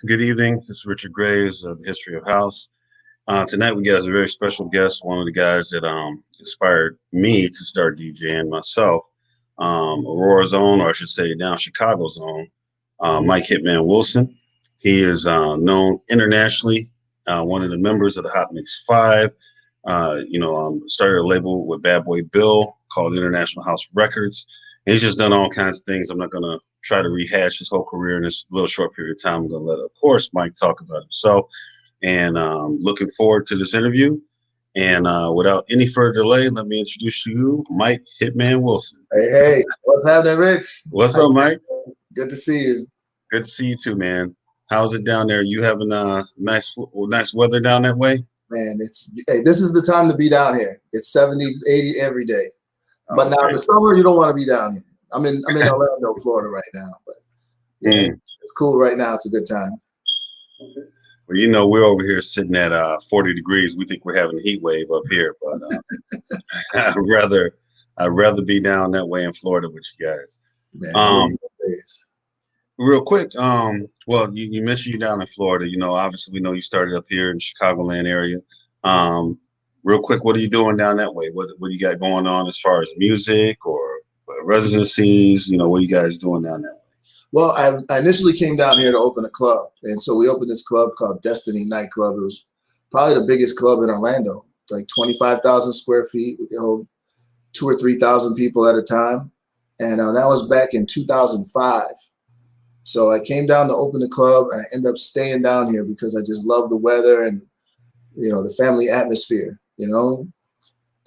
Good evening. This is Richard Graves of the History of House. Tonight we got a very special guest, one of the guys that inspired me to start DJing myself. Aurora's own, or I should say now Chicago's own, Mike Hitman Wilson. He is known internationally, one of the members of the Hot Mix 5. Started a label with Bad Boy Bill called International House Records. And he's just done all kinds of things. I'm not going to try to rehash his whole career in this little short period of time. I'm going to let, of course, Mike talk about himself. And looking forward to this interview. And without any further delay, let me introduce you, Mike Hitman Wilson. Hey, what's happening, Rich? What's up, Mike? Good to see you. Good to see you too, man. How's it down there? You having nice weather down that way? Man, this is the time to be down here. It's 70, 80 every day. But now in the summer, you don't want to be down here. I'm in Orlando, Florida right now. But yeah, it's cool right now. It's a good time. Well, you know, we're over here sitting at 40 degrees. We think we're having a heat wave up here, but I'd rather be down that way in Florida with you guys. Man, real quick, well, you mentioned you down in Florida. You know, obviously we know you started up here in the Chicagoland area. Real quick, what are you doing down that way? What do you got going on as far as music or residencies? You know, what are you guys doing down that way? Well, I initially came down here to open a club. And so we opened this club called Destiny Nightclub. It was probably the biggest club in Orlando, like 25,000 square feet. We could hold 2,000 or 3,000 people at a time. And that was back in 2005. So I came down to open the club, and I ended up staying down here because I just love the weather and, you know, the family atmosphere, you know,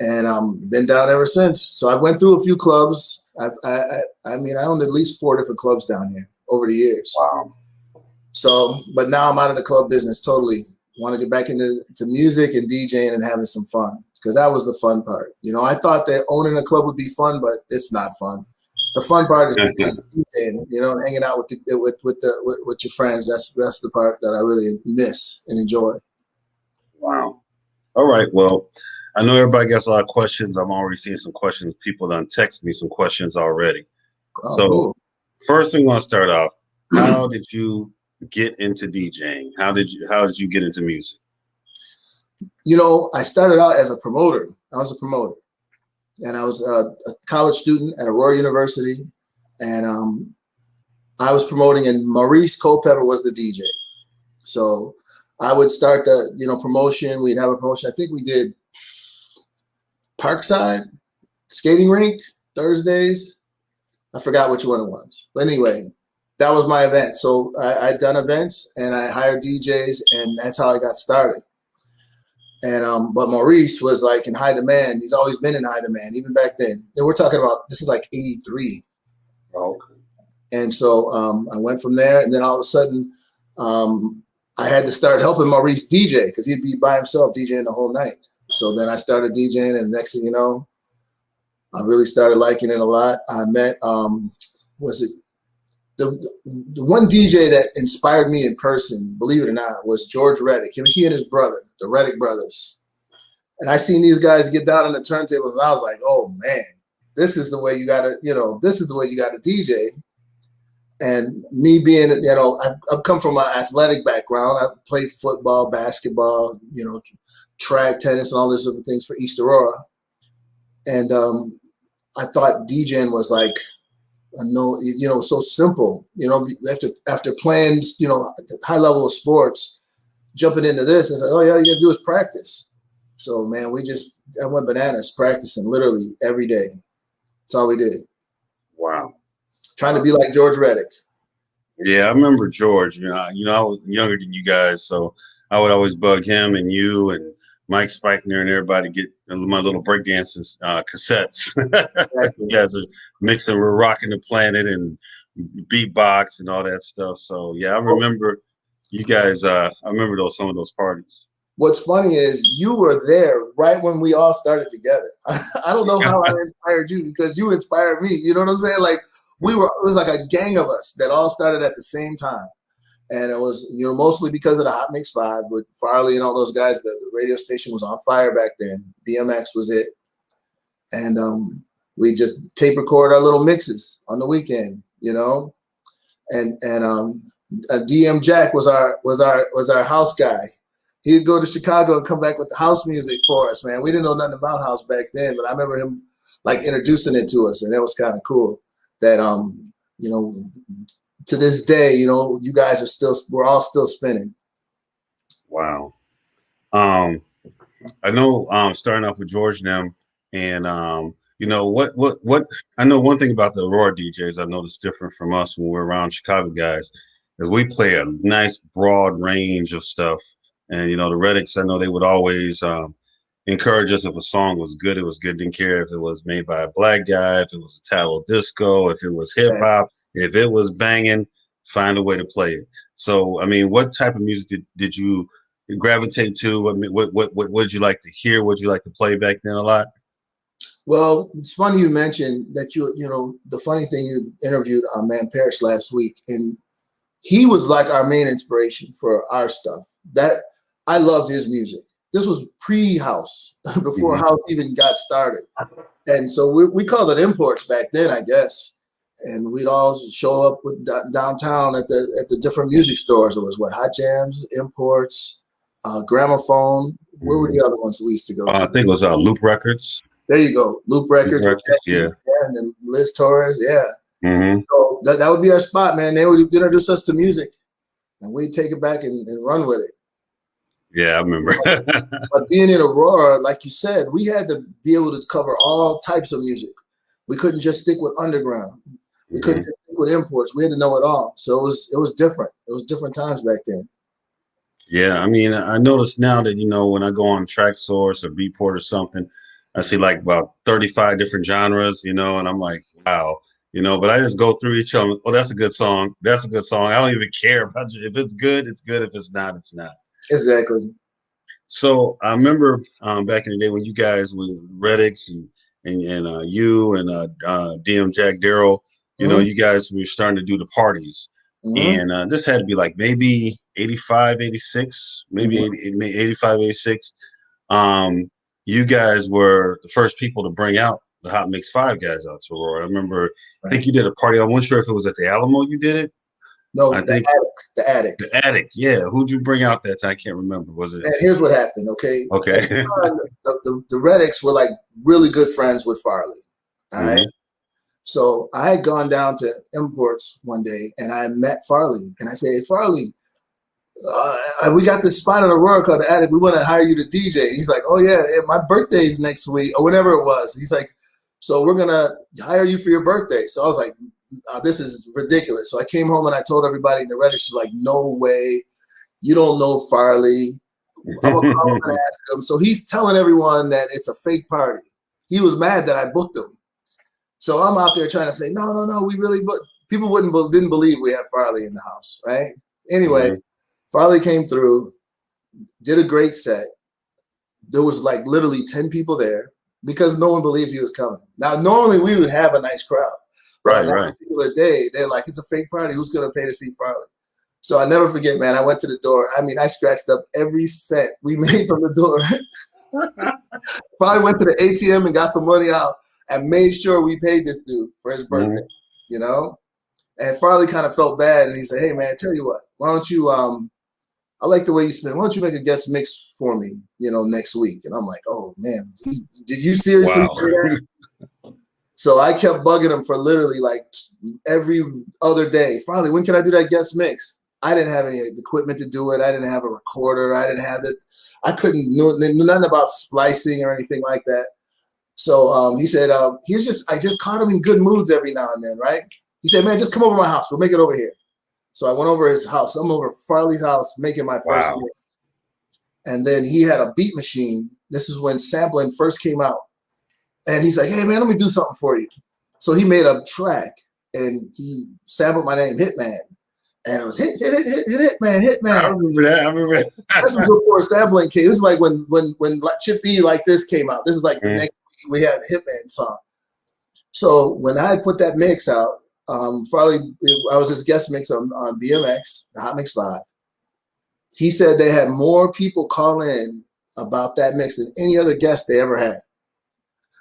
and been down ever since. So I went through a few clubs. I owned at least 4 different clubs down here over the years. Wow. So, but now I'm out of the club business totally. Want to get back into music and DJing and having some fun, because that was the fun part. You know, I thought that owning a club would be fun, but it's not fun. The fun part is DJing, you know, hanging out with your friends. That's the part that I really miss and enjoy. Wow. All right. Well, I know everybody gets a lot of questions. I'm already seeing some questions. People done text me some questions already. Oh, so cool. First thing I want to start off, how did you get into DJing? How did you get into music? You know, I started out as a promoter. I was a promoter. And I was a college student at Aurora University. And I was promoting, and Maurice Culpepper was the DJ. So I would start the, you know, promotion. We'd have a promotion. I think we did Parkside, skating rink, Thursdays. I forgot which one it was. But anyway, that was my event. So I'd done events, and I hired DJs, and that's how I got started. And but Maurice was like in high demand. He's always been in high demand, even back then. And we're talking about, this is like 83. Oh. And so I went from there, and then all of a sudden I had to start helping Maurice DJ, because he'd be by himself DJing the whole night. So then I started DJing, and next thing you know, I really started liking it a lot. I met, the one DJ that inspired me in person, believe it or not, was George Reddick. He and his brother, the Reddick brothers. And I seen these guys get down on the turntables, and I was like, oh man, this is the way you gotta, you know, this is the way you gotta DJ. And me being, you know, I've come from an athletic background. I played football, basketball, you know, track, tennis, and all these different things for East Aurora. And I thought DJing was like, so simple, you know, after playing, you know, high level of sports, jumping into this, and like, oh yeah, all you gotta do is practice. So man, I went bananas practicing literally every day. That's all we did. Wow. Trying to be like George Reddick. Yeah, I remember George. You know, I was younger than you guys, so I would always bug him and you and Mike Spikener and everybody get my little breakdances cassettes. Exactly. You guys are mixing, we're rocking the planet and beatbox and all that stuff. So yeah, I remember you guys. I remember some of those parties. What's funny is you were there right when we all started together. I don't know how I inspired you, because you inspired me. You know what I'm saying? Like it was like a gang of us that all started at the same time. And it was, you know, mostly because of the Hot Mix 5 with Farley and all those guys. The radio station was on fire back then. BMX was it. And we just tape record our little mixes on the weekend, you know. And DM Jack was our house guy. He'd go to Chicago and come back with the house music for us, man. We didn't know nothing about house back then, but I remember him like introducing it to us, and it was kind of cool. That you know, to this day, you know, you guys are still, we're all still spinning. Wow. I know starting off with George and them, and you know what I know one thing about the Aurora DJs I noticed different from us when we're around Chicago guys is we play a nice broad range of stuff. And you know, the Reddics, I know they would always encourage us if a song was good, it was good. Didn't care if it was made by a black guy, if it was Italo disco, if it was hip hop, if it was banging, find a way to play it. So, I mean, what type of music did you gravitate to? What did you like to hear? What did you like to play back then a lot? Well, it's funny you mentioned that you know, the funny thing, you interviewed Man Parrish last week, and he was like our main inspiration for our stuff. That I loved his music. This was pre-house, before house even got started. And so we called it imports back then, I guess. And we'd all show up with downtown at the different music stores. It was what, Hot Jams, Imports, Gramophone. Where were the other ones that we used to go to? I think it was Loop Records. There you go, Loop Records. Yeah. And then Liz Torres, yeah. Mm-hmm. So that would be our spot, man. They would introduce us to music, and we'd take it back and run with it. Yeah, I remember. But being in Aurora, like you said, we had to be able to cover all types of music. We couldn't just stick with underground. We couldn't just stick with imports. We had to know it all. So it was different. It was different times back then. Yeah, I mean, I notice now that, you know, when I go on Track Source or Beatport or something, I see like about 35 different genres, you know, and I'm like, wow, you know, but I just go through each of them. Oh, that's a good song. That's a good song. I don't even care about it. If it's good, it's good. If it's not, it's not. Exactly. So I remember back in the day when you guys were Reddicks and you and DM Jack Darrell, you know, you guys were starting to do the parties. And this had to be like maybe 85, 86, maybe 85, 86. You guys were the first people to bring out the Hot Mix 5 guys out to Aurora. I remember, I think you did a party. I wasn't sure if it was at the Alamo you did it. No, the attic. The attic, yeah. Who'd you bring out that time? I can't remember. Was it? And here's what happened, okay? Okay. The Reddicks were like really good friends with Farley, all right? So I had gone down to Imports one day, and I met Farley. And I said, hey, Farley, we got this spot in Aurora called the Attic. We want to hire you to DJ. And he's like, oh, yeah, my birthday's next week, or whenever it was. He's like, so we're going to hire you for your birthday. So I was like, this is ridiculous. So I came home and I told everybody in the Reddit, she's like, no way. You don't know Farley. I'm going to ask him. So he's telling everyone that it's a fake party. He was mad that I booked him. So I'm out there trying to say, no, we really booked. People didn't believe we had Farley in the house, right? Anyway, Farley came through, did a great set. There was like literally 10 people there because no one believed he was coming. Now, normally we would have a nice crowd. But on that particular day, they're like, it's a fake party. Who's going to pay to see Farley? So I never forget, man. I went to the door. I mean, I scratched up every cent we made from the door. Probably went to the ATM and got some money out and made sure we paid this dude for his birthday, you know? And Farley kind of felt bad. And he said, hey, man, tell you what, why don't you, I like the way you spin. Why don't you make a guest mix for me, you know, next week? And I'm like, oh, man, did you seriously say that? So I kept bugging him for literally like every other day. Farley, when can I do that guest mix? I didn't have any equipment to do it. I didn't have a recorder. I didn't have it. I knew nothing about splicing or anything like that. So he said, I just caught him in good moods every now and then, right? He said, man, just come over to my house. We'll make it over here. So I went over his house. I'm over Farley's house making my first mix. And then he had a beat machine. This is when sampling first came out. And he's like, hey, man, let me do something for you. So he made a track, and he sampled my name, Hitman. And it was Hitman. I remember that. That's before sampling came. This is like when Chip E like this came out. This is like the next week we had the Hitman song. So when I put that mix out, Farley, I was his guest mix on BMX, the Hot Mix 5. He said they had more people call in about that mix than any other guest they ever had.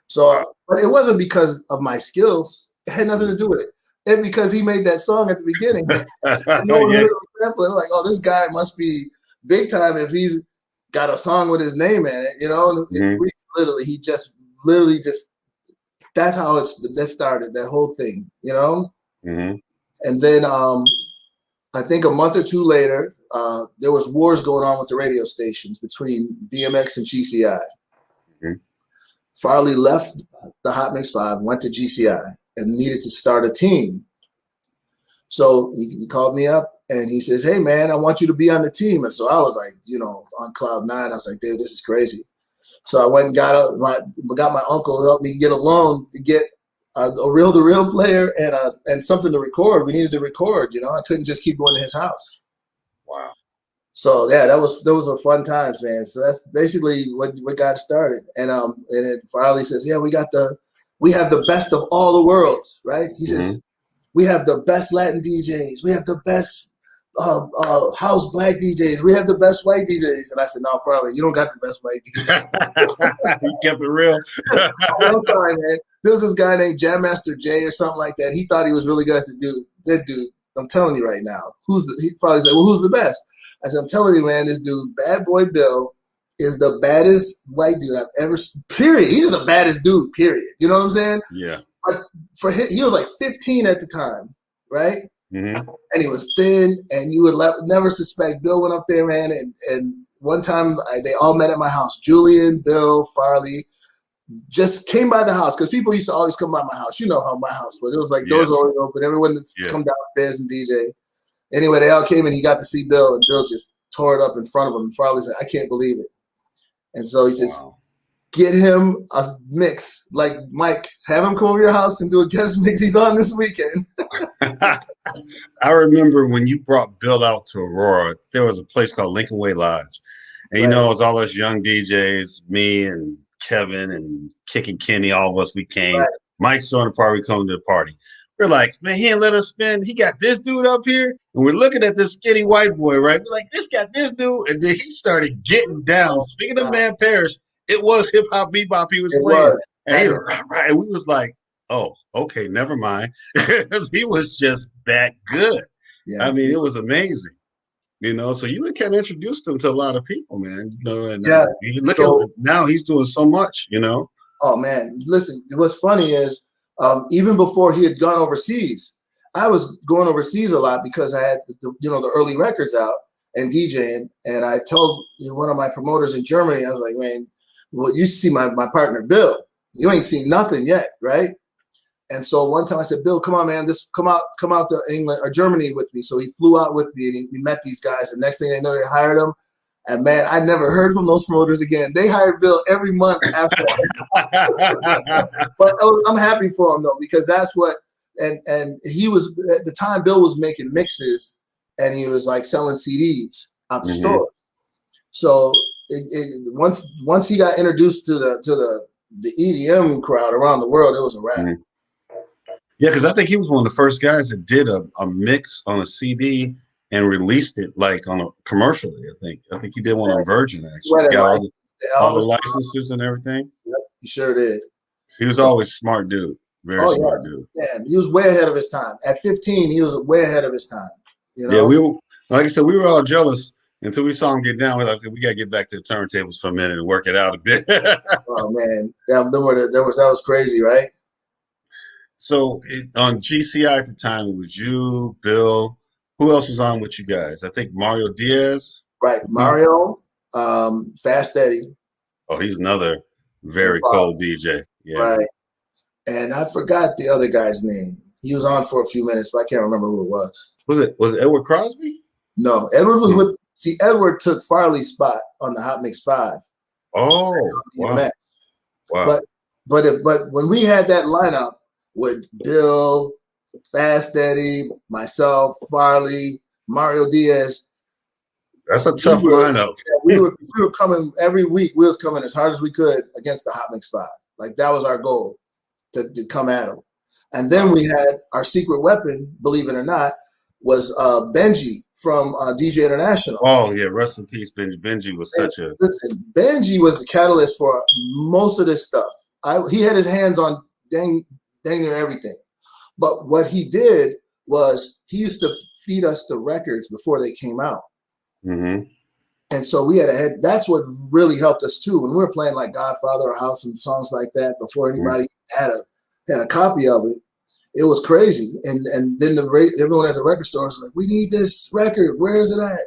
So, but it wasn't because of my skills. It had nothing to do with it. it because he made that song at the beginning. No one heard the sample. They're like, oh, this guy must be big time if he's got a song with his name in it, you know? He just literally that's how that started, that whole thing, you know? And then I think a month or two later, there was wars going on with the radio stations between BMX and GCI. Farley left the Hot Mix 5, went to GCI, and needed to start a team. So he called me up and he says, hey man, I want you to be on the team. And so I was like, you know, on cloud nine, I was like, dude, this is crazy. So I went and got my uncle to help me get a loan to get a reel-to-reel player and something to record. We needed to record, you know. I couldn't just keep going to his house. Wow. So yeah, those were fun times, man. So that's basically what got started. And then Farley says, yeah, we have the best of all the worlds, right? He says, we have the best Latin DJs. We have the best house black DJs. We have the best white DJs. And I said, no, Farley, you don't got the best white DJs. You kept it real. I'm sorry, man. There was this guy named Jam Master Jay or something like that. He thought he was really good. I said, dude, that dude, I'm telling you right now. He probably said, well, who's the best? I said, I'm telling you, man, this dude, Bad Boy Bill, is the baddest white dude I've ever seen, period. He's just the baddest dude, period. You know what I'm saying? Yeah. But for him, he was like 15 at the time, right? And he was thin, and you would never suspect. Bill went up there, man, and one time they all met at my house. Julian, Bill, Farley just came by the house because people used to always come by my house. You know how my house was. It was like doors always open. Everyone that's come downstairs and DJ. Anyway, they all came and he got to see Bill, and Bill just tore it up in front of him. And Farley said, I can't believe it. And so he says, get him a mix. Like, Mike, have him come over your house and do a guest mix. He's on this weekend. I remember when you brought Bill out to Aurora, there was a place called Lincoln Way Lodge. And, you know, it was all us young DJs, me and Kevin and Kick and Kenny, all of us, we came. Mike's throwing the party, we come to the party. We're like, man, he didn't let us spin. He got this dude up here. And we're looking at this skinny white boy, right? We're like, this got this dude. And then he started getting down. Speaking of Man Parrish, it was hip hop bebop he was playing. And he was right. And we was like, oh, okay, never mind. Because he was just that good. I mean, it was amazing. You know, so you kind of introduced him to a lot of people, man. You know, and look at now he's doing so much, you know. Oh man, listen, what's funny is even before he had gone overseas, I was going overseas a lot because I had the early records out and DJing, and I told one of my promoters in Germany, I was like, man, well, you see my partner Bill, you ain't seen nothing yet, right? And so one time I said, Bill, come on, man, come out to England or Germany with me. So he flew out with me, and we met these guys. And next thing they know, they hired him. And man, I never heard from those promoters again. They hired Bill every month after. But I'm happy for him though, because that's what. And he was at the time. Bill was making mixes, and he was like selling CDs out the store. So once he got introduced to the EDM crowd around the world, it was a wrap. Yeah, because I think he was one of the first guys that did a mix on a CD and released it like on a commercially. I think he did one on Virgin actually. He got all the licenses and everything. Yep, he sure did. He was always a smart dude, very smart dude. Yeah, he was way ahead of his time. At 15, he was way ahead of his time. You know? Yeah, we were, like I said, we were all jealous until we saw him get down. We're like, we gotta get back to the turntables for a minute and work it out a bit. Oh man, that was crazy, right? So on GCI at the time, it was you, Bill. Who else was on with you guys? I think Mario Diaz. Right, Mario, Fast Eddie. Oh, he's another very cold DJ. Yeah. Right. And I forgot the other guy's name. He was on for a few minutes, but I can't remember who it was. Was it Edward Crosby? No, Edward was with. See, Edward took Farley's spot on the Hot Mix 5. Oh, wow. Wow. But when we had that lineup with Bill, Fast Eddie, myself, Farley, Mario Diaz. That's a tough lineup. We were coming every week. We was coming as hard as we could against the Hot Mix 5. Like that was our goal to come at them. And then we had our secret weapon, believe it or not, was Benji from DJ International. Oh yeah, rest in peace, Benji. Benji was such a listen. Benji was the catalyst for most of this stuff. He had his hands on dang near everything. But what he did was he used to feed us the records before they came out. Mm-hmm. And so we had a head. That's what really helped us too. When we were playing like Godfather or House and songs like that before anybody had a copy of it, it was crazy. And then everyone at the record store was like, "We need this record. Where is it at?"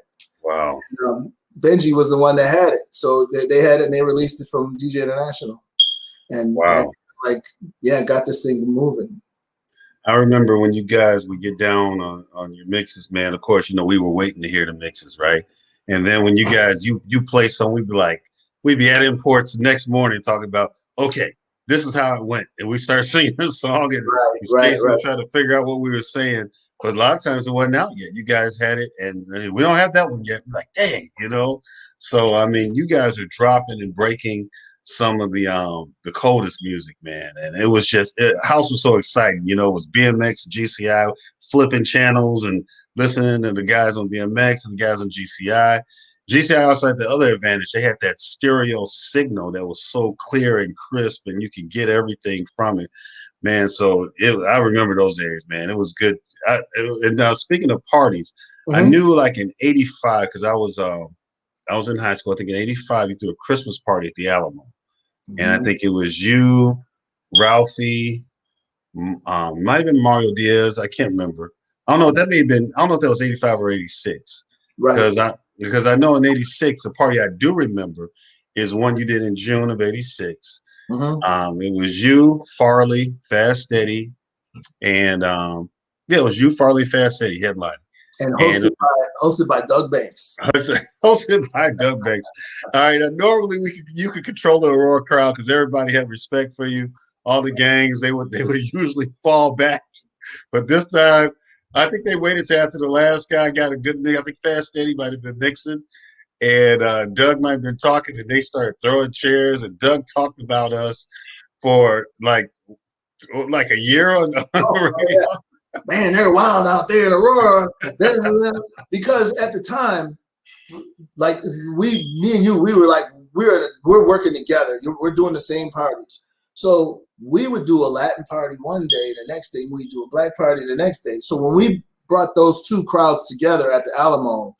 Wow. And, Benji was the one that had it, so they had it and they released it from DJ International, and got this thing moving. I remember when you guys would get down on your mixes, man. Of course, we were waiting to hear the mixes, right? And then when you guys you play some, we'd be at imports the next morning talking about, okay, this is how it went, and we start singing this song, and Jason trying to figure out what we were saying. But a lot of times it wasn't out yet. You guys had it, and we don't have that one yet. We're like, dang, So I mean, you guys are dropping and breaking some of the coldest music, man. And it was just house was so exciting. It was BMX, GCI, flipping channels and listening to the guys on BMX and the guys on GCI. GCI also had the other advantage. They had that stereo signal that was so clear and crisp, and you could get everything from it. Man, so I remember those days, man. It was good. And now speaking of parties, I knew like in '85, because I was in high school. I think in '85 you threw a Christmas party at the Alamo, and I think it was you, Ralphie, might have been Mario Diaz. I can't remember. I don't know. That may have been. I don't know if that was '85 or '86. Right. Because I know in '86 a party I do remember is one you did in June of '86. It was you, Farley, Fast Steady, and it was you, Farley, Fast Steady headline. And hosted by Doug Banks. Hosted by Doug Banks. All right. Normally you could control the Aurora crowd because everybody had respect for you. All the gangs they would usually fall back, but this time I think they waited till after the last guy got a good nigga. I think Fast Steady might have been mixing, and Doug might have been talking, and they started throwing chairs. And Doug talked about us for like a year on the radio. Yeah. Man, they're wild out there in Aurora. Because at the time, like me and you, we were like, we're working together. We're doing the same parties. So we would do a Latin party one day, the next day we do a black party the next day. So when we brought those two crowds together at the Alamo,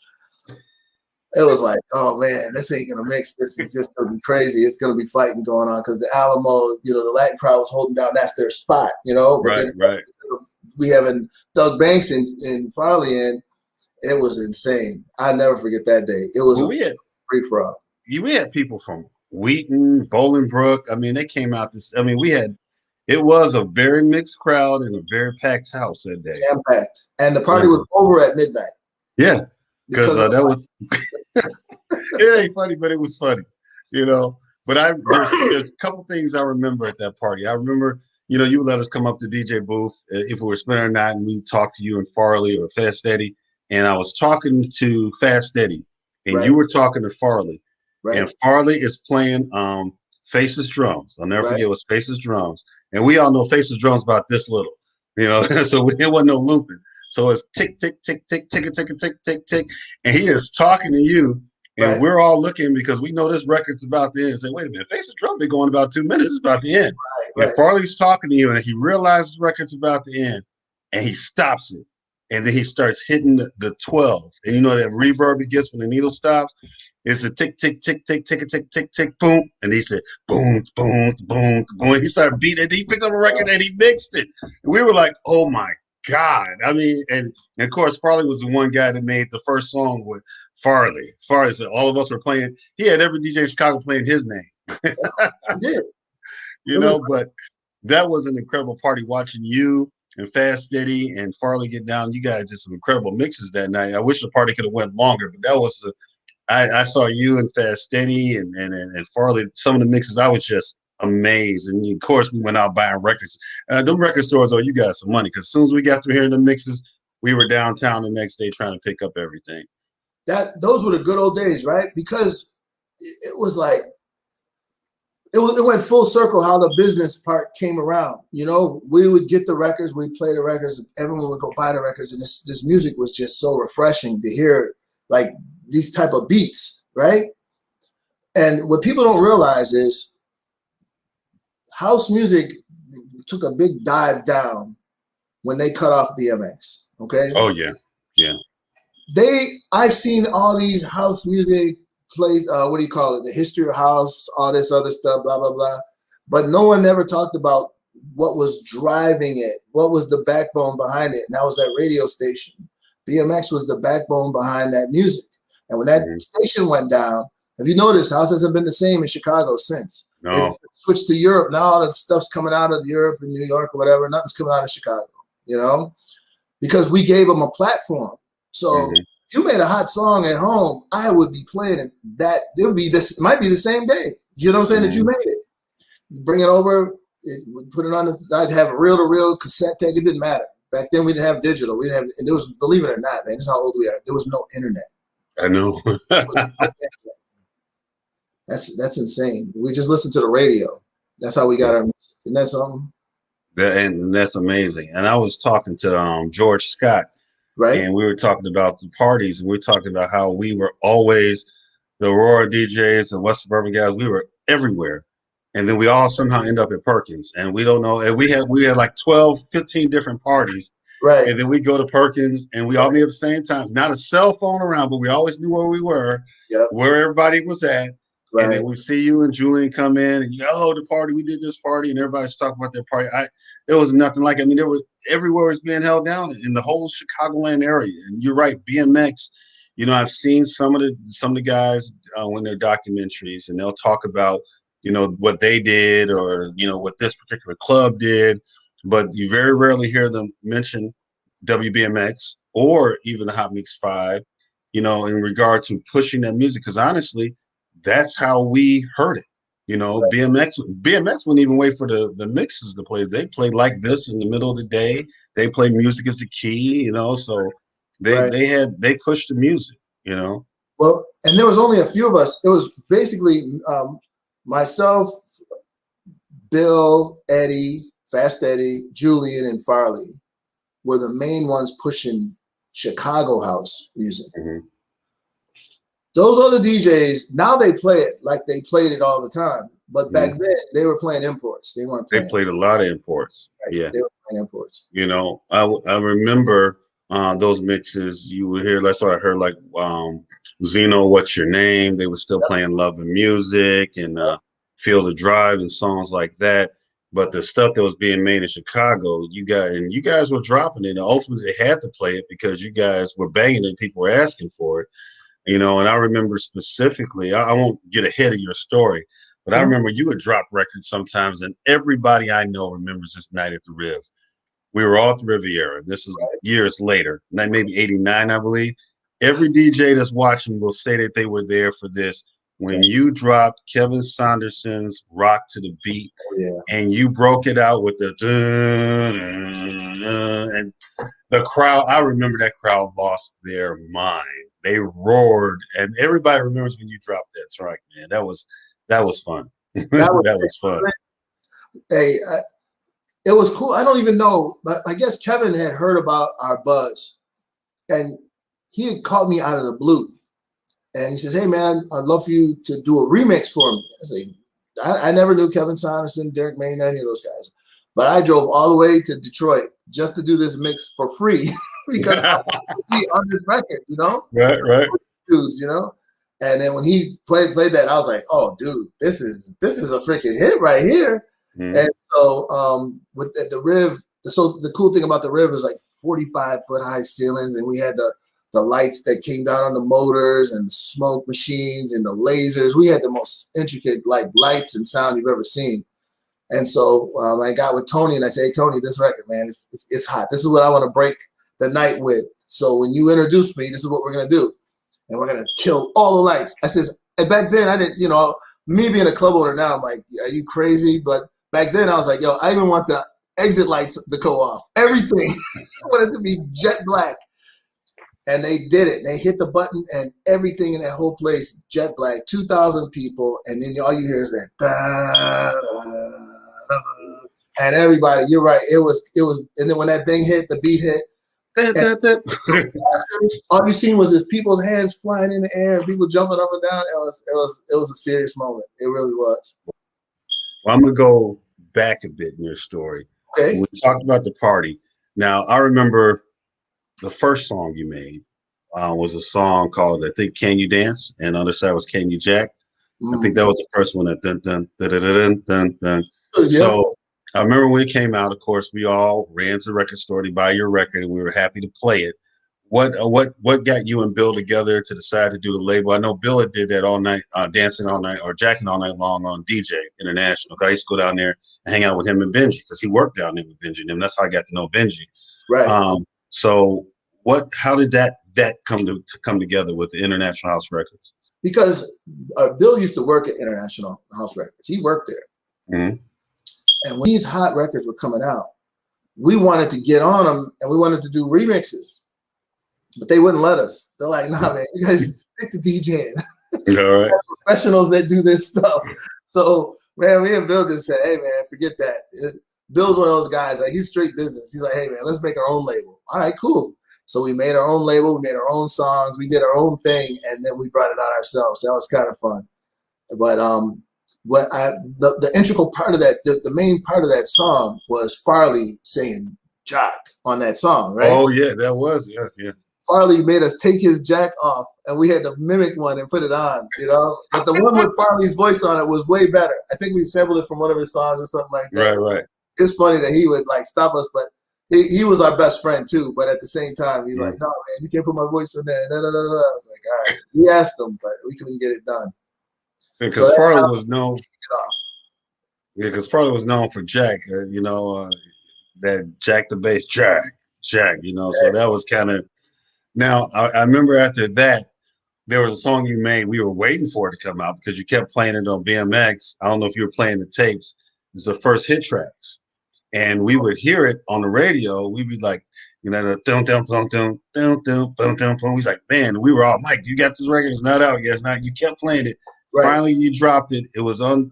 it was like, oh man, this ain't gonna mix. This is just gonna be crazy. It's gonna be fighting going on because the Alamo, the Latin crowd was holding down. That's their spot, But right. We having Doug Banks and Farley in. It was insane. I never forget that day. It was free for all. We had people from Wheaton, Bolingbrook. I mean, they came out it was a very mixed crowd and a very packed house that day. Jam packed. And the party was over at midnight. Yeah. Because that was it ain't funny, but it was funny, But there's a couple things I remember at that party. I remember, you let us come up to DJ booth if we were spending our night, and we talked to you and Farley or Fast Steady. And I was talking to Fast Steady, and you were talking to Farley. Right. And Farley is playing Faces drums. I'll never forget it was Faces drums. And we all know Faces drums about this little, so it wasn't no looping. So it's tick, tick, tick, tick, tick, tick, tick, tick, tick. And he is talking to you. And we're all looking because we know this record's about to end. And say, wait a minute, Faces drum been going about 2 minutes. It's about to end. Right. And Farley's talking to you, and he realizes the record's about to end, and he stops it. And then he starts hitting the 12. And that reverb it gets when the needle stops? It's a tick, tick, tick, tick, tick, tick, tick, tick, boom. And he said, boom, boom, boom, boom. He started beating it. He picked up a record and he mixed it. And we were like, oh my God. I mean, and of course, Farley was the one guy that made the first song with Farley. Farley said all of us were playing. He had every DJ in Chicago playing his name. He did. But that was an incredible party watching you and Fast Steady and Farley get down. You guys did some incredible mixes that night. I wish the party could have went longer, but that was I saw you and Fast Steady and Farley. Some of the mixes I was just amazed. And of course we went out buying records. Them record stores owe you guys some money because as soon as we got through hearing the mixes, we were downtown the next day trying to pick up everything. Those were the good old days, right? Because it was like it went full circle how the business part came around. We would get the records, we'd play the records, everyone would go buy the records, and this music was just so refreshing to hear, like these type of beats, right? And what people don't realize is house music took a big dive down when they cut off BMX. Okay. Oh yeah, yeah. I've seen all these house music plays. What do you call it? The history of house, all this other stuff, blah blah blah. But no one ever talked about what was driving it, what was the backbone behind it, and that was that radio station. BMX was the backbone behind that music. And when that station went down, have you noticed house hasn't been the same in Chicago since? No. It switched to Europe. Now all the stuff's coming out of Europe and New York or whatever. Nothing's coming out of Chicago, you know, because we gave them a platform. So if you made a hot song at home, I would be playing it. That it would be this. It might be the same day. You know what I'm saying? That you made it. Bring it over. Put it on. I'd have a reel-to-reel cassette tape. It didn't matter. Back then we didn't have digital. We didn't have. And there was, believe it or not, man. This is how old we are. There was no internet. I know. That's insane. We just listened to the radio. That's how we got our music. Isn't that something? And that's amazing. And I was talking to George Scott, right? And we were talking about the parties, and we were talking about how we were always the Aurora DJs and West Suburban guys. We were everywhere. And then we all somehow end up at Perkins, and we don't know. And we had like 12, 15 different parties. Right. And then we go to Perkins, and we all meet at the same time. Not a cell phone around, but we always knew where we were, where everybody was at. Right. And then we see you and Julian come in, and oh, the party, we did this party, and everybody's talking about their party. There was nothing like it. I mean, there was everywhere was being held down in the whole Chicagoland area. And you're right, BMX. You know, I've seen some of the guys when they're documentaries, and they'll talk about, you know, what they did or, you know, what this particular club did, but you very rarely hear them mention WBMX or even the Hot Mix 5, you know, in regard to pushing that music. Because honestly, that's how we heard it. You know, right. BMX wouldn't even wait for the mixes to play. They played like this in the middle of the day. They played music as the key, you know, so they pushed the music, you know. Well, and there was only a few of us. It was basically myself, Bill, Eddie, Fast Eddie, Julian, and Farley were the main ones pushing Chicago house music. Those other DJs, now they play it like they played it all the time. But back then, they were playing imports. They weren't playing. They played a lot of imports. Right. Yeah. They were playing imports. You know, I remember those mixes. You would hear, that's what I heard, like Zeno, What's Your Name? They were still playing Love and Music and Feel the Drive and songs like that. But the stuff that was being made in Chicago, you guys were dropping it. And ultimately, they had to play it because you guys were banging it. People were asking for it. You know, and I remember specifically, I won't get ahead of your story, but I remember you would drop records sometimes, and everybody I know remembers this night at the Riv. We were all at the Riviera. This is years later, maybe 89, I believe. Every DJ that's watching will say that they were there for this. When you dropped Kevin Saunderson's Rock to the Beat, and you broke it out with the and the crowd, I remember that crowd lost their mind. They roared, and everybody remembers when you dropped that track, man. That was fun. That was fun. Hey, it was cool. I don't even know, but I guess Kevin had heard about our buzz, and he had called me out of the blue, and he says, "Hey, man, I'd love for you to do a remix for me." I say, I never knew Kevin Saunderson, Derek Main, any of those guys, but I drove all the way to Detroit just to do this mix for free because I wanted to be on this record, you know? Right. Dudes, you know? And then when he played that, I was like, oh, dude, this is a freaking hit right here. And so at the Riv, so the cool thing about the Riv is like 45-foot high ceilings, and we had the lights that came down on the motors and the smoke machines and the lasers. We had the most intricate like lights and sound you've ever seen. And so I got with Tony and I said, "Hey, Tony, this record, man, it's hot. This is what I want to break the night with. So when you introduce me, this is what we're going to do. And we're going to kill all the lights." I says, and back then I didn't, you know, me being a club owner now, I'm like, are you crazy? But back then I was like, yo, I even want the exit lights to go off. Everything. I wanted to be jet black. And they did it. They hit the button and everything in that whole place, jet black, 2,000 people. And then all you hear is that, da, da, da. And everybody, you're right. It was, and then when that thing hit, the beat hit, all you seen was just people's hands flying in the air and people jumping up and down. It was a serious moment. It really was. Well, I'm gonna go back a bit in your story. Okay. We talked about the party. Now I remember the first song you made was a song called, I think, "Can You Dance," and the other side was "Can You Jack." I think that was the first one. That dun dun dun dun dun dun dun. Yeah. So I remember when it came out. Of course, we all ran to the record store to buy your record, and we were happy to play it. What got you and Bill together to decide to do the label? I know Bill had did that all night, dancing all night or jacking all night long on DJ International. I used to go down there and hang out with him and Benji because he worked down there with Benji and him. That's how I got to know Benji. Right. So how did that come together with the International House Records? Because Bill used to work at International House Records. He worked there. Mm-hmm. And when these hot records were coming out, we wanted to get on them and we wanted to do remixes. But they wouldn't let us. They're like, nah, man, you guys stick to DJing. All right. Professionals that do this stuff. So, man, me and Bill just said, hey, man, forget that. Bill's one of those guys, like, he's straight business. He's like, hey, man, let's make our own label. All right, cool. So we made our own label. We made our own songs. We did our own thing, and then we brought it out ourselves. That was kind of fun. But the integral part of that, the main part of that song was Farley saying "Jock" on that song, right? Oh, yeah, that was, yeah. Farley made us take his jack off, and we had to mimic one and put it on, you know. But the one with Farley's voice on it was way better. I think we sampled it from one of his songs or something like that. Right. It's funny that he would like stop us, but he was our best friend too. But at the same time, he's like, "No, man, you can't put my voice on there." I was like, "All right." We asked him, but we couldn't get it done. Because Farley was known. Yeah, because Farley was known for Jack. That Jack the bass, Jack. You know, so that was kind of. Now, I remember after that, there was a song you made. We were waiting for it to come out because you kept playing it on BMX. I don't know if you were playing the tapes. It's the first hit tracks. And we would hear it on the radio. We'd be like, you know, the dum dum dum dum dum dum dum dum dum. He's like, man, we were all, Mike, you got this record? It's not out yet. It's not. You kept playing it. Right. Finally, you dropped it. It was on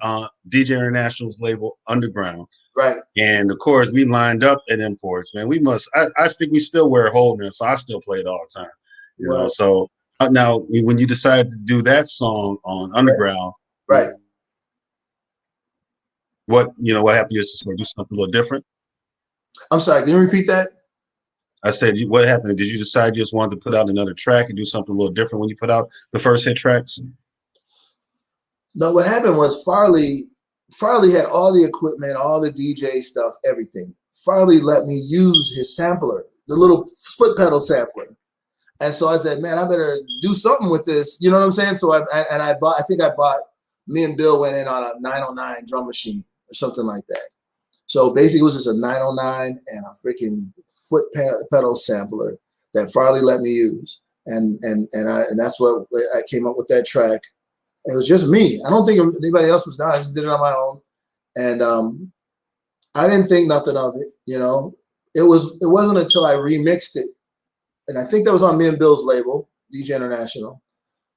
DJ International's label, Underground. Right. And of course, we lined up at imports, man. We must. I think we still wear a hole in it, so I still play it all the time. You know. So now, when you decided to do that song on Underground, right? What happened? You just do something a little different. I'm sorry. Can you repeat that? I said, what happened? Did you decide you just wanted to put out another track and do something a little different when you put out the first hit tracks? No, what happened was Farley had all the equipment, all the DJ stuff, everything. Farley let me use his sampler, the little foot pedal sampler. And so I said, man, I better do something with this. You know what I'm saying? So I bought, me and Bill went in on a 909 drum machine or something like that. So basically it was just a 909 and a freaking foot pedal sampler that Farley let me use. And that's what I came up with that track. It was just me. I don't think anybody else was down. I just did it on my own. And I didn't think nothing of it, you know. It wasn't until I remixed it. And I think that was on me and Bill's label, DJ International.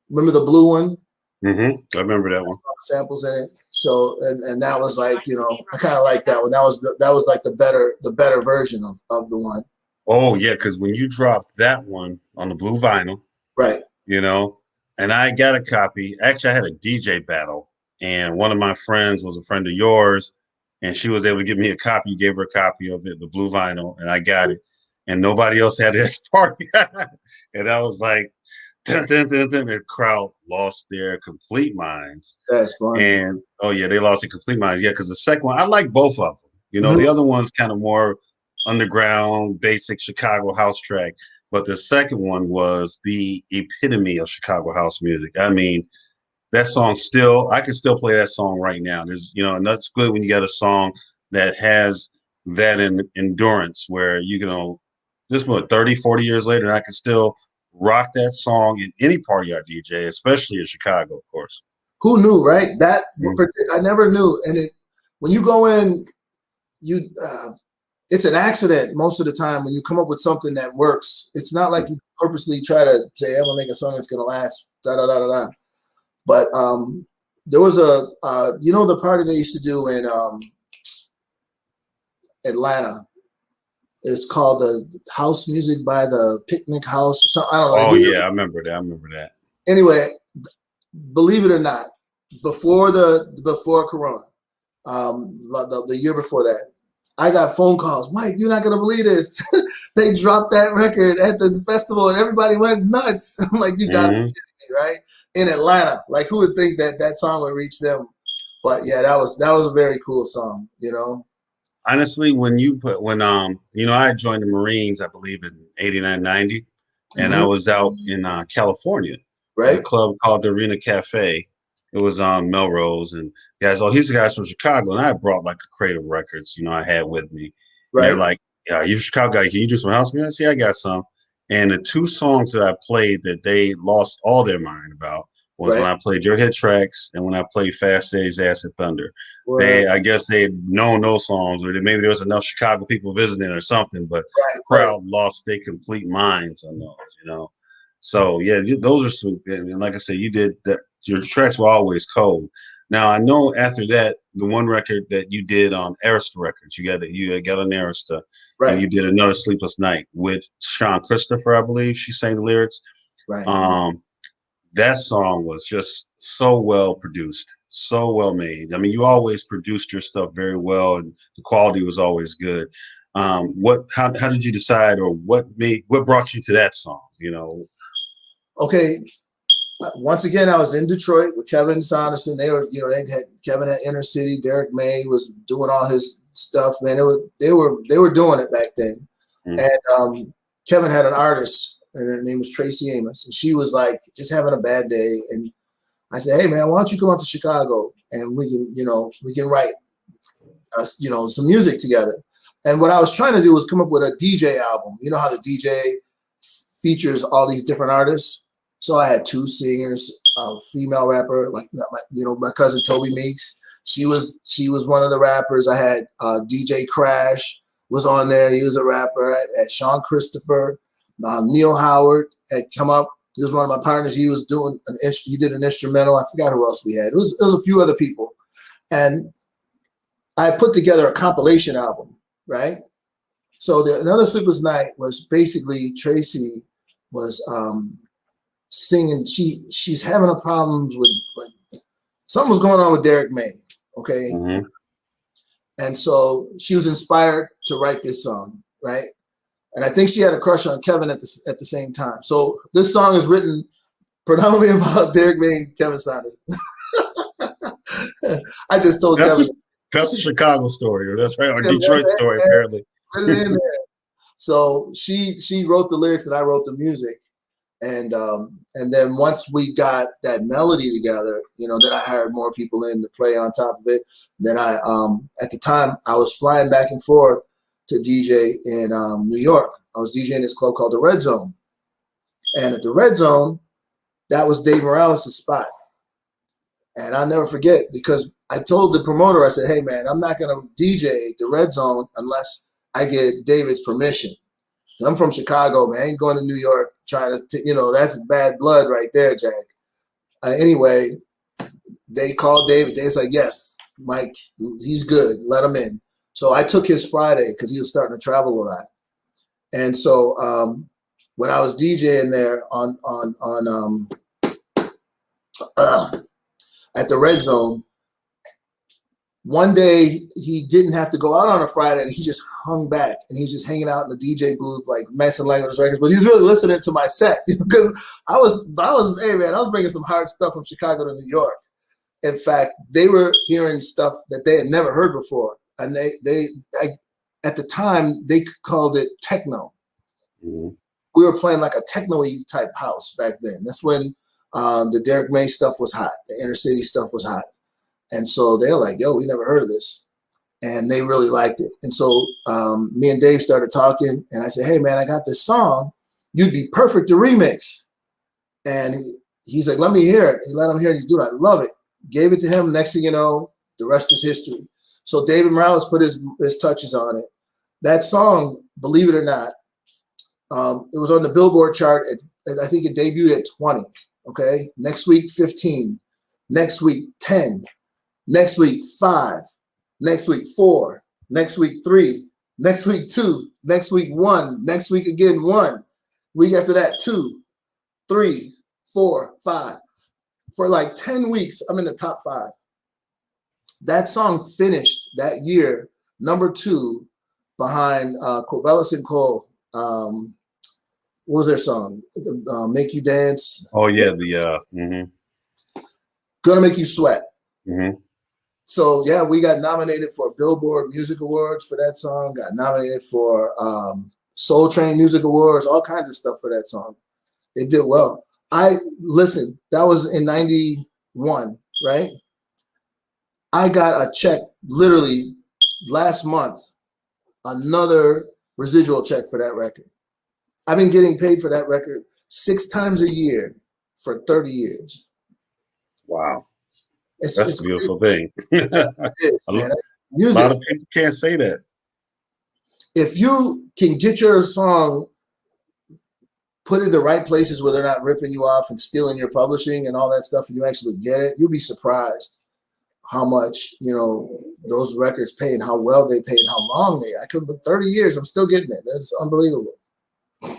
Remember the blue one? Mm-hmm. I remember that one. Samples in it. So and that was like, you know, I kind of like that one. That was like the better version of the one. Oh yeah, because when you dropped that one on the blue vinyl, right? You know, and I got a copy. Actually, I had a DJ battle, and one of my friends was a friend of yours, and she was able to give me a copy. You gave her a copy of it, the blue vinyl, and I got it. And nobody else had it at the party. And I was like, dun, dun, dun, dun. The crowd lost their complete minds. That's funny. And oh yeah, they lost their complete minds. Yeah, because the second one, I like both of them. You know, the other one's kind of more underground, basic Chicago house track. But the second one was the epitome of Chicago house music. I mean, that song I can still play that song right now. There's, you know, and that's good when you got a song that has that endurance where you know, this was 30, 40 years later, and I can still rock that song in any party I DJ, especially in Chicago, of course. Who knew, right? That I never knew. And when you go in, it's an accident most of the time when you come up with something that works. It's not like you purposely try to say, I'm gonna make a song that's gonna last, da da da da da. But there was you know, the party they used to do in Atlanta. It's called the House Music by the Picnic House or something. I don't know. Oh yeah, I remember that. Anyway, believe it or not, before Corona, the year before that, I got phone calls. Mike, you're not gonna believe this. They dropped that record at the festival, and everybody went nuts. I'm like, you gotta be kidding me, right? In Atlanta, like who would think that that song would reach them? But yeah, that was a very cool song, you know. Honestly, when I joined the Marines, I believe in 89, 90, and I was out in California at a Right, club called the Arena Cafe. It was on Melrose, and guys, he's the guys from Chicago, and I brought like a crate of records, I had with me, and they're right, like, "Yeah, you Chicago guy, can you do some house music?" I said, "Yeah, I got some." And the two songs that I played that they lost all their mind about was when right, I played Your Hit Tracks and when I played Fast Days, Acid Thunder. right, I guess they had known those songs, or maybe there was enough Chicago people visiting or something, but the right. crowd lost their complete minds on those. So yeah, those are some, and like I said, you did that. Your tracks were always cold. Now I know after that, the one record that you did on Arista Records, you got on Arista, and Right, you did another Sleepless Night with Sean Christopher, I believe she sang the lyrics. right. Um, that song was just so well produced, so well made. I mean, you always produced your stuff very well, and the quality was always good. How did you decide, or what brought you to that song? Okay. Once again, I was in Detroit with Kevin Saunderson. They were, they had Kevin at Inner City. Derek May was doing all his stuff. Man, they were doing it back then. Mm. And Kevin had an artist, and her name was Tracy Amos, and she was like just having a bad day. And I said, "Hey, man, why don't you come out to Chicago and we can write some music together." And what I was trying to do was come up with a DJ album. You know how the DJ features all these different artists. So I had two singers, female rapper, like my cousin Toby Meeks. She was one of the rappers. I had DJ Crash was on there. He was a rapper. I had Sean Christopher, Neil Howard had come up. He was one of my partners. He did an instrumental. I forgot who else we had. It was a few other people, and I put together a compilation album, right? So another Sleepless Night was basically Tracy was singing. She's having a problems with something was going on with Derek May, okay? Mm-hmm. And so she was inspired to write this song, right? And I think she had a crush on Kevin at the same time. So this song is written predominantly about Derek May and Kevin Saunders. I just told Kevin. That's a Chicago story, or that's right, or Detroit story, apparently. Put it in there. So she wrote the lyrics and I wrote the music. And then once we got that melody together, then I hired more people in to play on top of it. Then I at the time I was flying back and forth to DJ in New York. I was DJing this club called the Red Zone. And at the Red Zone, that was Dave Morales' spot. And I'll never forget, because I told the promoter, I said, "Hey man, I'm not gonna DJ the Red Zone unless I get David's permission. I'm from Chicago, man. I ain't going to New York trying to, that's bad blood right there, Jack." Anyway, they called David. They was like, "Yes, Mike, he's good. Let him in." So I took his Friday because he was starting to travel a lot. And so when I was DJing there at the Red Zone, one day he didn't have to go out on a Friday, and he just hung back, and he was just hanging out in the DJ booth, like messing like on his records. But he's really listening to my set because I was bringing some hard stuff from Chicago to New York. In fact, they were hearing stuff that they had never heard before, and at the time they called it techno. Mm-hmm. We were playing like a techno-y type house back then. That's when the Derek May stuff was hot, the Inner City stuff was hot. And so they're like, "Yo, we never heard of this." And they really liked it. And so me and Dave started talking, and I said, "Hey man, I got this song. You'd be perfect to remix." And he's like, "Let me hear it." He let him hear it. He's, "Dude, I love it." Gave it to him. Next thing you know, the rest is history. So David Morales put his touches on it. That song, believe it or not, it was on the Billboard chart. I think it debuted at 20. Okay. Next week, 15. Next week, 10. Next week, 5. Next week, 4. Next week, 3. Next week, 2. Next week, 1. Next week again, 1. Week after that, 2, 3, 4, 5. For like 10 weeks, I'm in the top 5. That song finished that year number 2 behind Corvallis and Cole. What was their song? Make You Dance. Oh yeah, Gonna Make You Sweat. Mm-hmm. So yeah, we got nominated for Billboard Music Awards for that song. Got nominated for Soul Train Music Awards. All kinds of stuff for that song. It did well. Listen. That was in '91, right? I got a check literally last month. Another residual check for that record. I've been getting paid for that record 6 times a year for 30 years. Wow. It's a beautiful thing. It is, man. A lot of people can't say that. If you can get your song put in the right places where they're not ripping you off and stealing your publishing and all that stuff, and you actually get it, you'll be surprised how much, you know, those records pay and how well they pay and how long I could, 30 years, I'm still getting it. That's unbelievable.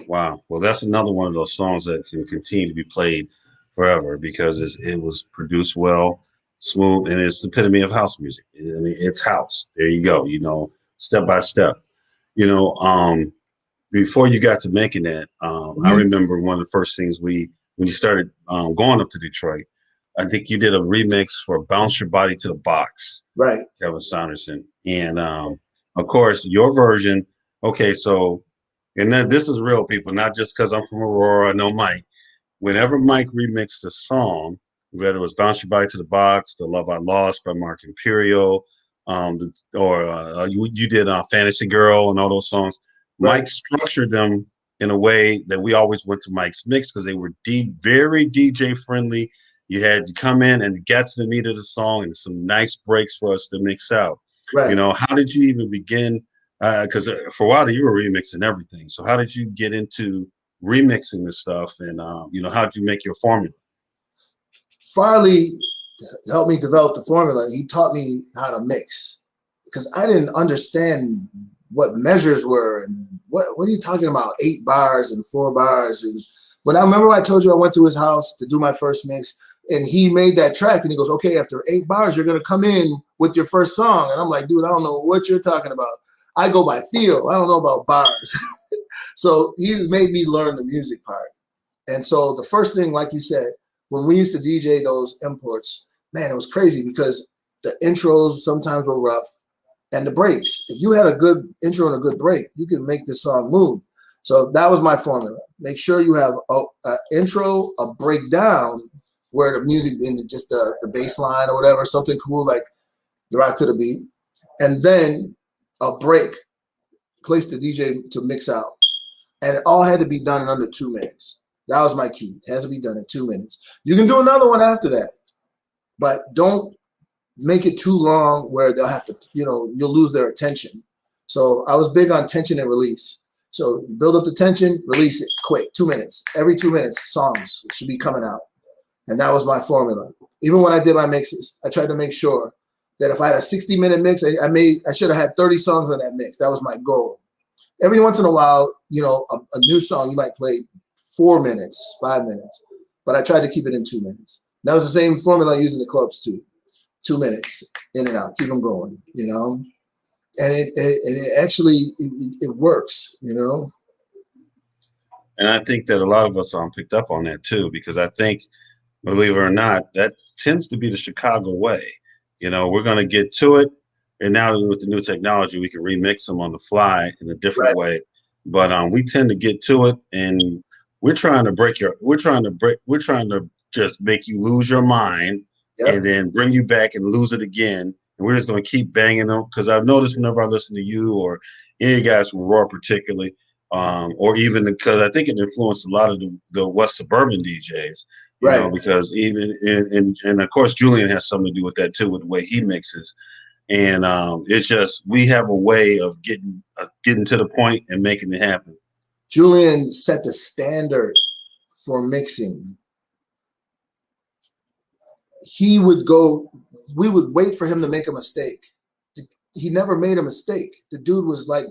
Wow. Well, that's another one of those songs that can continue to be played forever because it was produced well, smooth, and it's the epitome of house music. I mean, it's house. There you go. You know, step by step. You know, before you got to making that, I remember one of the first things when you started going up to Detroit, I think you did a remix for Bounce Your Body to the Box. Right. Kevin Saunderson. And of course, your version, okay, so, and then this is real, people, not just because I'm from Aurora, I know Mike. Whenever Mike remixed a song, whether it was Bounce Your Body to the Box, The Love I Lost by Mark Imperial, you did Fantasy Girl and all those songs, right. Mike structured them in a way that we always went to Mike's mix because they were very DJ friendly. You had to come in and get to the meat of the song and some nice breaks for us to mix out. Right. You know, how did you even begin? Because for a while you were remixing everything. So how did you get into remixing this stuff? And, you know, how did you make your formula? Farley helped me develop the formula. He taught me how to mix because I didn't understand what measures were and what are you talking about? 8 bars and 4 bars. And when I remember I told you I went to his house to do my first mix. And he made that track and he goes, okay, after 8 bars, you're going to come in with your first song. And I'm like, dude, I don't know what you're talking about. I go by feel. I don't know about bars. So he made me learn the music part. And so the first thing, like you said, when we used to DJ those imports, man, it was crazy because the intros sometimes were rough and the breaks. If you had a good intro and a good break, you could make this song move. So that was my formula. Make sure you have an intro, a breakdown, where the music in just the bass line or whatever, something cool like the rock to the beat, and then a break, place the DJ to mix out. And it all had to be done in under 2 minutes. That was my key. It has to be done in 2 minutes. You can do another one after that, but don't make it too long where they'll have to, you know, you'll lose their attention. So I was big on tension and release. So build up the tension, release it quick, 2 minutes. Every 2 minutes, songs should be coming out. And that was my formula. Even when I did my mixes, I tried to make sure that if I had a 60-minute mix, I should have had 30 songs on that mix. That was my goal. Every once in a while, you know, a new song, you might play 4 minutes, 5 minutes, but I tried to keep it in 2 minutes. That was the same formula I used in the clubs too. 2 minutes, in and out, keep them going, you know? And it actually works, you know? And I think that a lot of us picked up on that too, because I think, believe it or not, that tends to be the Chicago way. You know, we're going to get to it. And now with the new technology, we can remix them on the fly in a different way. But we tend to get to it and we're trying to just make you lose your mind and then bring you back and lose it again. And we're just going to keep banging them. Because I've noticed whenever I listen to you or any of you guys from Raw particularly, or even because I think it influenced a lot of the West Suburban DJs. You know, because even and of course Julian has something to do with that too, with the way he mixes, and it's just we have a way of getting to the point and making it happen. Julian set the standard for mixing. We would wait for him to make a mistake. He never made a mistake. The dude was like,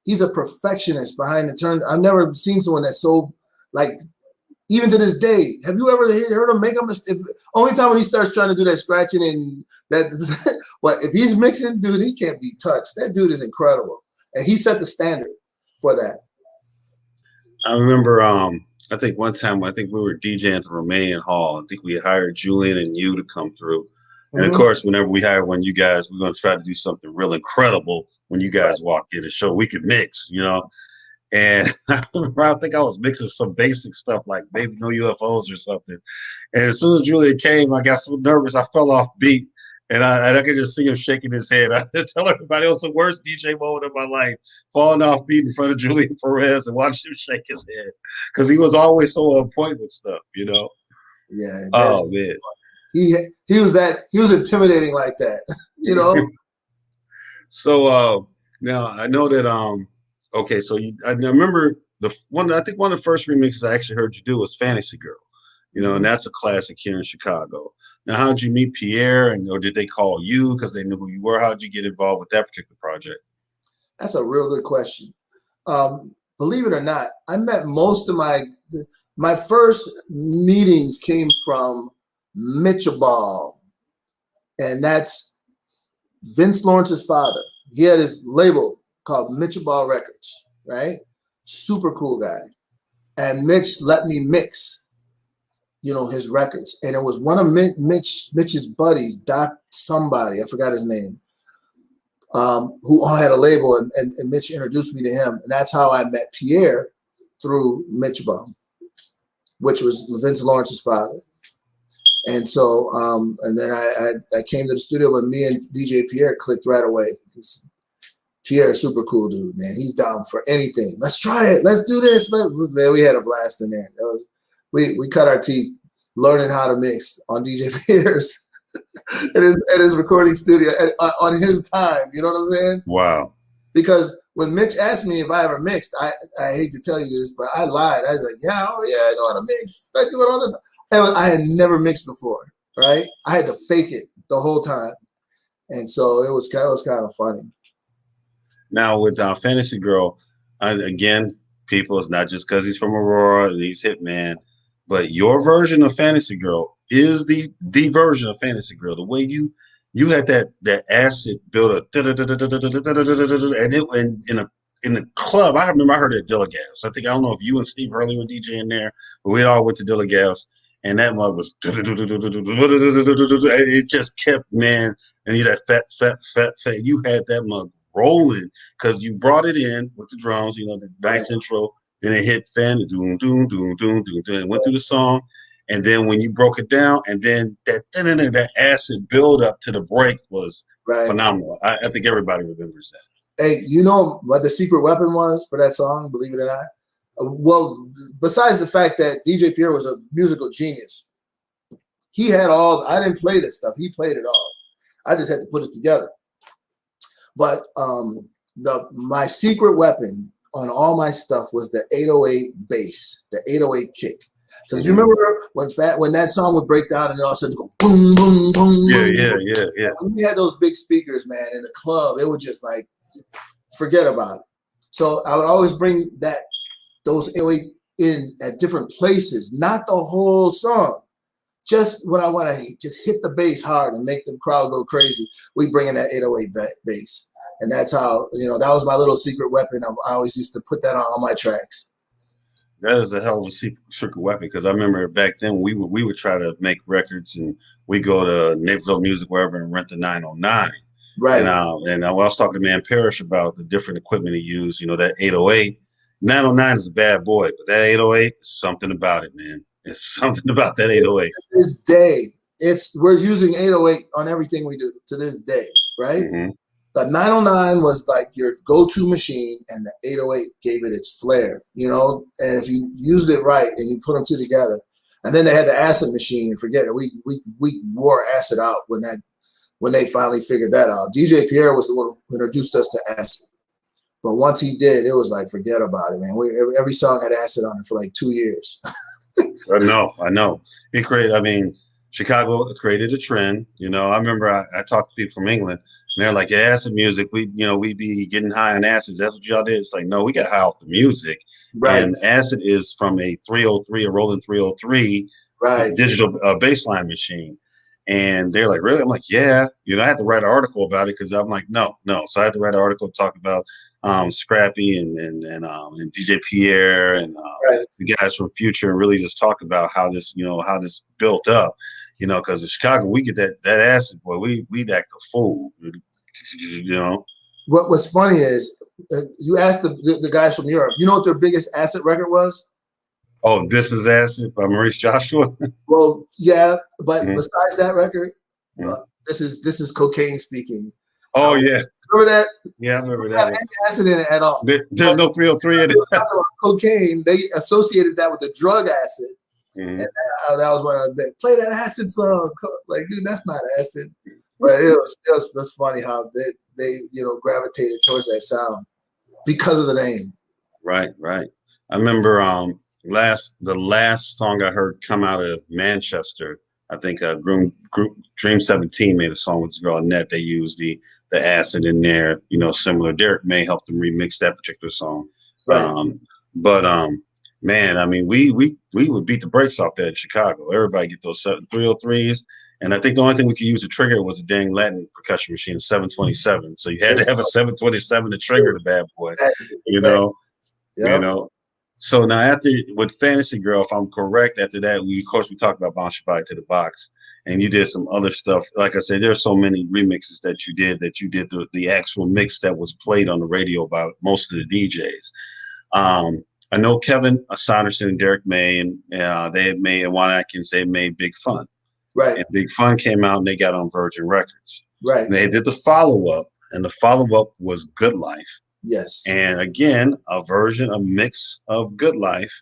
he's a perfectionist behind the turn. I've never seen someone that's so like Even to this day, have you ever heard him make a mistake? Only time when he starts trying to do that scratching and that, but if he's mixing, dude, he can't be touched. That dude is incredible, and he set the standard for that. I remember, I think one time, I think we were DJing at the Romanian Hall. I think we hired Julian and you to come through. And of course, whenever we hire one of you guys, we're going to try to do something real incredible when you guys walk in and show we can mix, you know. And I think I was mixing some basic stuff like maybe no UFOs or something. And as soon as Julian came, I got so nervous, I fell off beat. And I could just see him shaking his head. I tell everybody it was the worst DJ moment of my life, falling off beat in front of Julian Perez and watching him shake his head because he was always so on point with stuff, you know. Yeah. Oh man. He was intimidating like that, you know. So now I know that okay, so I remember I think one of the first remixes I actually heard you do was Fantasy Girl. You know, and that's a classic here in Chicago. Now, how did you meet Pierre, or did they call you because they knew who you were? How did you get involved with that particular project? That's a real good question. Believe it or not, I met most of my first meetings came from Mitchell Ball, and that's Vince Lawrence's father. He had his label called Mitchell Ball Records, right? Super cool guy. And Mitch let me mix, you know, his records. And it was one of Mitch's buddies, Doc somebody, I forgot his name, who had a label, and Mitch introduced me to him. And that's how I met Pierre, through Mitch Bum, which was Vince Lawrence's father. And so, and then I came to the studio, and me and DJ Pierre clicked right away. Pierre's super cool dude, man. He's down for anything. Let's try it. Let's do this. Man, we had a blast in there. We cut our teeth learning how to mix on DJ Pierre's at his recording studio on his time. You know what I'm saying? Wow. Because when Mitch asked me if I ever mixed, I hate to tell you this, but I lied. I was like, yeah, I know how to mix. I do it all the time. And I had never mixed before, right? I had to fake it the whole time. And so it was kind of funny. Now with Fantasy Girl, again, people, it's not just because he's from Aurora and he's Hitman, but your version of Fantasy Girl is the version of Fantasy Girl. The way you had that acid build up, and in the club, I remember I heard it at Dillagas. I don't know if you and Steve Hurley were DJing there, but we all went to Dillagas, and that mug was it just kept, man, and you that fat. You had that mug rolling because you brought it in with the drums, you know, the nice intro. Then it hit fan, doom, doom, doom, doom, doom, doom. It went through the song, and then when you broke it down, and then that acid build up to the break was phenomenal. I think everybody remembers that. Hey, you know what the secret weapon was for that song? Believe it or not. Well, besides the fact that DJ Pierre was a musical genius, he had all. I didn't play this stuff. He played it all. I just had to put it together. But my secret weapon on all my stuff was the 808 bass, the 808 kick. Because you remember when that song would break down and all of a sudden go boom, boom, boom. Yeah. When we had those big speakers, man, in the club, it would just like forget about it. So I would always bring those 808 in at different places, not the whole song. Just when I want to just hit the bass hard and make the crowd go crazy, we bring in that 808 bass. And that's how, you know, that was my little secret weapon. I always used to put that on my tracks. That is a hell of a secret weapon, because I remember back then we would try to make records, and we go to Naperville Music, wherever, and rent the 909. Right. And I was talking to Man Parrish about the different equipment he used. You know, that 808. 909 is a bad boy, but that 808 is something about it, man. It's something about that 808. To this day, we're using 808 on everything we do to this day, right? Mm-hmm. The 909 was like your go-to machine, and the 808 gave it its flair, you know. And if you used it right and you put them two together, and then they had the acid machine, and forget it, we wore acid out when they finally figured that out. DJ Pierre was the one who introduced us to acid, but once he did, it was like forget about it, man. Every song had acid on it for like 2 years. I know. Chicago created a trend. You know, I remember I talked to people from England, and they're like, yeah, acid music, we'd be getting high on acids. That's what y'all did. It's like, no, we got high off the music. Right. And acid is from a 303, a rolling 303 Right. digital baseline machine. And they're like, really? I'm like, yeah. You know, I had to write an article about it because I'm like, no. So I had to write an article talk about Scrappy and DJ Pierre and Right. the guys from Future, and really just talk about how this, how this built up. You know, because in Chicago, we get that acid, boy, we'd act a fool. You know. What's funny is you asked the guys from Europe. You know what their biggest acid record was? Oh, This Is Acid by Maurice Joshua. Well, yeah, but Mhm. besides that record, Mhm. this is Cocaine Speaking. Oh yeah, remember that? yeah, I remember Don't that have one. any acid in it at all. There's no 303 in it. Cocaine, they associated that with the drug acid, Mhm. and that was one of the play that acid song. Like, dude, that's not acid. But it was funny how they gravitated towards that sound because of the name. Right. I remember the last song I heard come out of Manchester. I think group Dream 17 made a song with this girl Annette. They used the acid in there, similar. Derek May helped them remix that particular song. Right. But man, I mean, we would beat the brakes off that in Chicago. Everybody get those 303s. And I think the only thing we could use to trigger it was a dang Latin percussion machine, 727. So you had to have a 727 to trigger the bad boy, Exactly. Yep. So now after with Fantasy Girl, if I'm correct, after that, of course we talked about Bounce Your Body to the Box, and you did some other stuff. Like I said, there's so many remixes that you did the actual mix that was played on the radio by most of the DJs. I know Kevin Saunderson and Derek May, and they had made, and Juan Atkins, they made Big Fun. Right. And Big Fun came out and they got on Virgin Records. Right. And they did the follow-up, and the follow-up was Good Life. Yes. And again, a mix of Good Life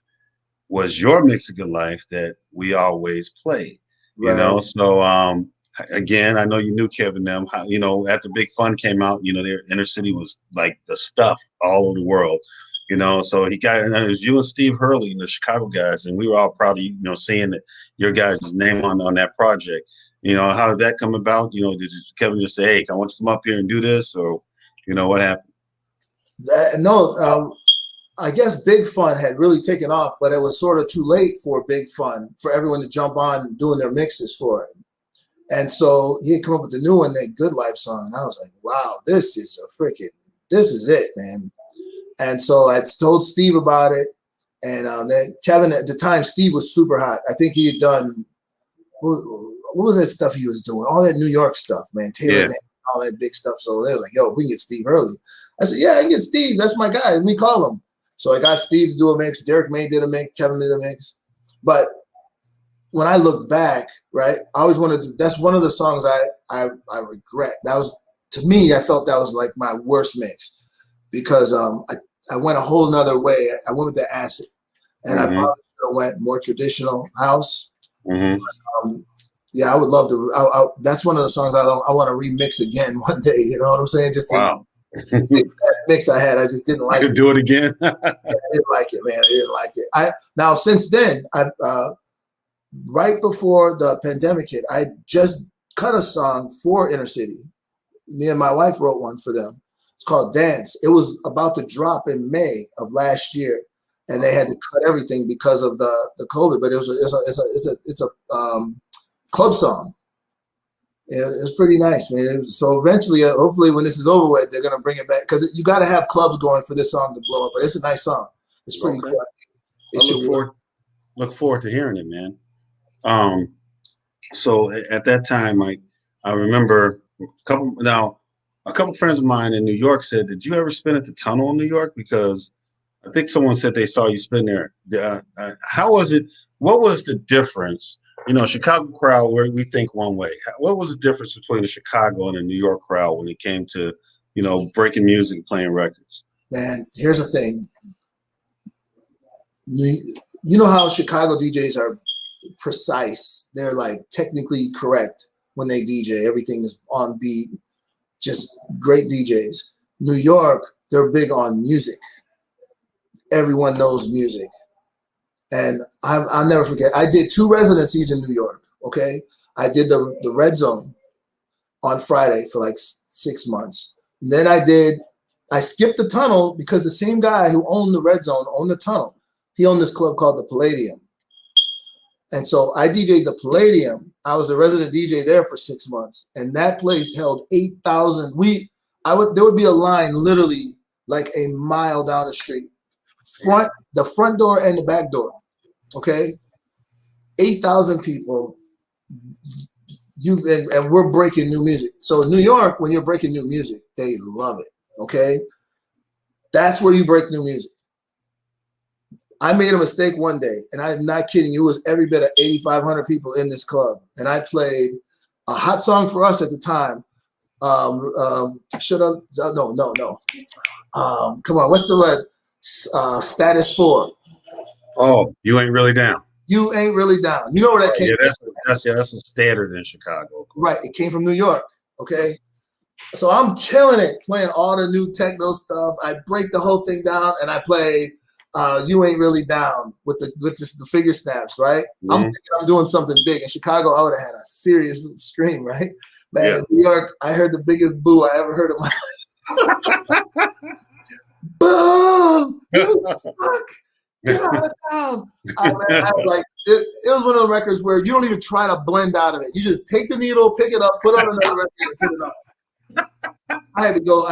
was your mix of Good Life that we always played. Right. So again, I know you knew Kevin them. After Big Fun came out, their Inner City was like the stuff all over the world. So it was you and Steve Hurley, the Chicago guys, and we were all proud of seeing that your guys' name on that project. How did that come about? Did Kevin just say, "Hey, I want you to come up here and do this," or what happened? No, I guess Big Fun had really taken off, but it was sort of too late for Big Fun for everyone to jump on doing their mixes for it. And so he had come up with the new one, that Good Life song, and I was like, "Wow, this is it, man." And so I told Steve about it, and then Kevin at the time, Steve was super hot. I think he had done what was that stuff he was doing? All that New York stuff, man. Taylor, all that big stuff. So they're like, "Yo, we can get Steve Hurley." I said, "Yeah, I can get Steve. That's my guy. Let me call him." So I got Steve to do a mix. Derek May did a mix. Kevin did a mix. But when I look back, right, I always wanted to. That's one of the songs I regret. That was, to me, I felt that was like my worst mix because I went a whole nother way. I went with the acid, and I probably should have went more traditional house. Yeah, I would love to. That's one of the songs I want to remix again one day. You know what I'm saying? Just to that mix I had, I just didn't like it. Do it again. I didn't like it, man. I didn't like it. Now since then, right before the pandemic hit, I just cut a song for Inner City. Me and my wife wrote one for them. It's called Dance. It was about to drop in May of last year, and they had to cut everything because of the COVID. But it's a club song. It was pretty nice, man. So eventually, hopefully, when this is over with, they're gonna bring it back because you got to have clubs going for this song to blow up. But it's a nice song. It's pretty cool. I look forward to hearing it, man. So at that time, I remember a couple friends of mine in New York said, "Did you ever spin at the Tunnel in New York?" Because I think someone said they saw you spin there. How was it? What was the difference? Chicago crowd, where we think one way. What was the difference between the Chicago and the New York crowd when it came to, breaking music and playing records? Man, here's the thing. You know how Chicago DJs are precise. They're like technically correct when they DJ. Everything is on beat. Just great DJs. New York, they're big on music. Everyone knows music. And I'll never forget. I did 2 residencies in New York. Okay, I did the Red Zone on Friday for like 6 months. And then I did I skipped the tunnel because the same guy who owned the Red Zone owned the tunnel. He owned this club called the Palladium. And so I DJ'd the Palladium. I was the resident DJ there for 6 months. And that place held 8,000. There would be a line literally like a mile down the street. The front door and the back door. Okay? 8,000 people. And we're breaking new music. So in New York, when you're breaking new music, they love it. Okay? That's where you break new music. I made a mistake one day, and I'm not kidding you. It was every bit of 8,500 people in this club, and I played a hot song for us at the time. No. Come on, what's the word? Status 4. Oh, You Ain't Really Down. You Ain't Really Down. You know where that came from? That's a standard in Chicago. Right, it came from New York. Okay, so I'm killing it, playing all the new techno stuff. I break the whole thing down, and I played You Ain't Really Down with the figure snaps, right? Mm-hmm. I'm thinking I'm doing something big. In Chicago, I would have had a serious scream, right? Man, yeah. In New York, I heard the biggest boo I ever heard of my life. Boom! You suck! Get out of town! It was one of the records where you don't even try to blend out of it. You just take the needle, pick it up, put on another record, and put it on. I had to go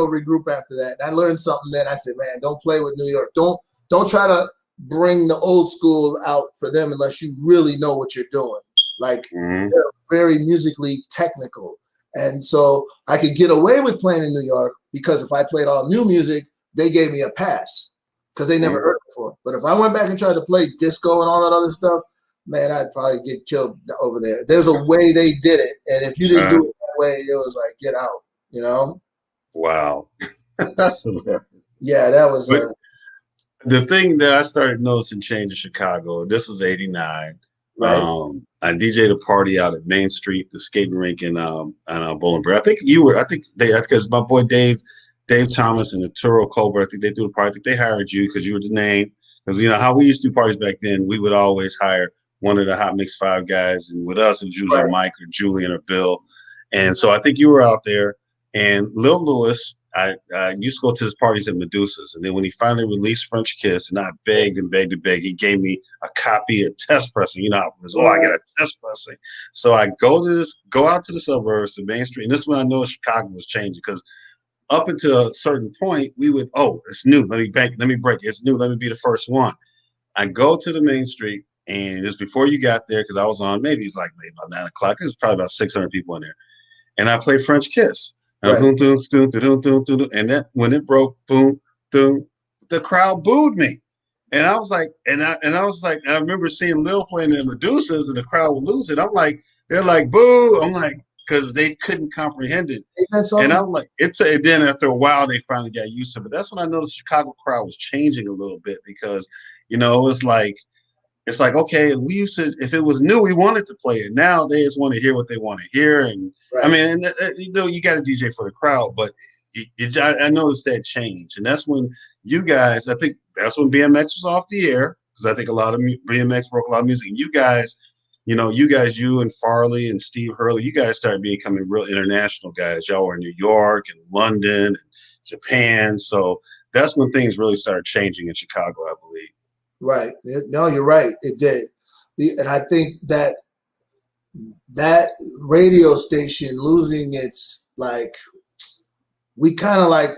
regroup after that. I learned something then. I said, man, don't play with New York. Don't try to bring the old school out for them unless you really know what you're doing. Like, they're very musically technical. And so I could get away with playing in New York because if I played all new music, they gave me a pass because they never heard it before. But if I went back and tried to play disco and all that other stuff, man, I'd probably get killed over there. There's a way they did it. And if you didn't do it that way, it was like, get out, you know? Wow. Yeah, that was... the thing that I started noticing change in Chicago, this was 89. Right. I DJ'd a party out at Main Street, the skating rink in Bolingbrook. I think because my boy Dave Thomas and the Turo Colbert, I think they threw the party. I think they hired you because you were the name. Because you know how we used to do parties back then, we would always hire one of the Hot Mix 5 guys, and with us it was usually Mike or Julian or Bill. And so I think you were out there. And Lil Lewis, I used to go to his parties at Medusa's, and then when he finally released French Kiss, and I begged and begged and begged, he gave me a copy of test pressing. You know, I got a test pressing. So I go out to the suburbs, to Main Street, and this is when I know Chicago was changing because up until a certain point, we would, it's new. Let me break it. It's new. Let me be the first one. I go to the Main Street, and it's before you got there because I was on. Maybe it's like late about 9 o'clock. There's probably about 600 people in there, and I played French Kiss. Right. And that when it broke, boom, boom, the crowd booed me, and I was like, I remember seeing Lil playing in Medusa's, and the crowd would lose it. I'm like, they're like, boo! I'm like, because they couldn't comprehend it, and I'm like, then after a while they finally got used to it. But that's when I noticed the Chicago crowd was changing a little bit because, you know, it's like, okay, we used to, if it was new, we wanted to play it. Now they just want to hear what they want to hear. And I mean, you know, you got to DJ for the crowd, but I noticed that change. And that's when you guys, I think that's when BMX was off the air, because I think a lot of BMX broke a lot of music. And you guys, you and Farley and Steve Hurley, you guys started becoming real international guys. Y'all were in New York and London and Japan. So that's when things really started changing in Chicago, I believe. Right. No, you're right. It did. And I think that radio station losing its, like, we kind of like,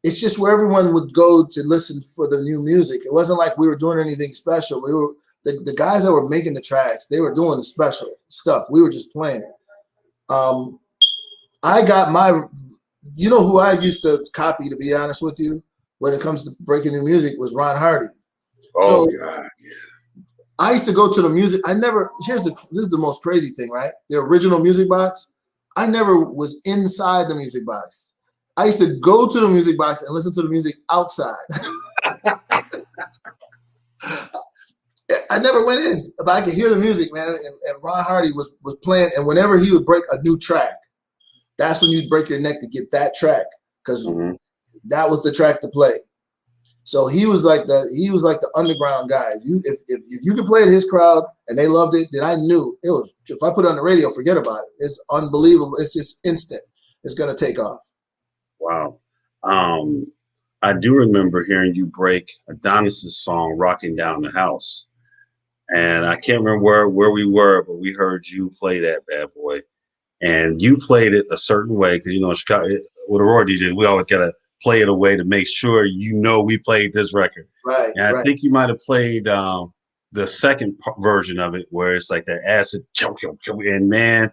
it's just where everyone would go to listen for the new music. It wasn't like we were doing anything special. We were, the guys that were making the tracks, they were doing the special stuff. We were just playing it. I got my, you know who I used to copy, to be honest with you, when it comes to breaking new music, was Ron Hardy. Oh, so, God. I used to go to the music. This is the most crazy thing, right? The original music box. I never was inside the music box. I used to go to the music box and listen to the music outside. I never went in, but I could hear the music, man. And Ron Hardy was playing, and whenever he would break a new track, that's when you'd break your neck to get that track, because that was the track to play. So he was like the underground guy. If you could play at his crowd and they loved it, then I knew it was. If I put it on the radio, forget about it. It's unbelievable. It's just instant. It's gonna take off. Wow. Um, I do remember hearing you break Adonis's song "Rocking Down the House," and I can't remember where we were, but we heard you play that bad boy, and you played it a certain way because you know Chicago with Aurora DJ, we always gotta play it a way to make sure you know we played this record. Right, And I right. think you might have played the second version of it where it's like that acid, and man,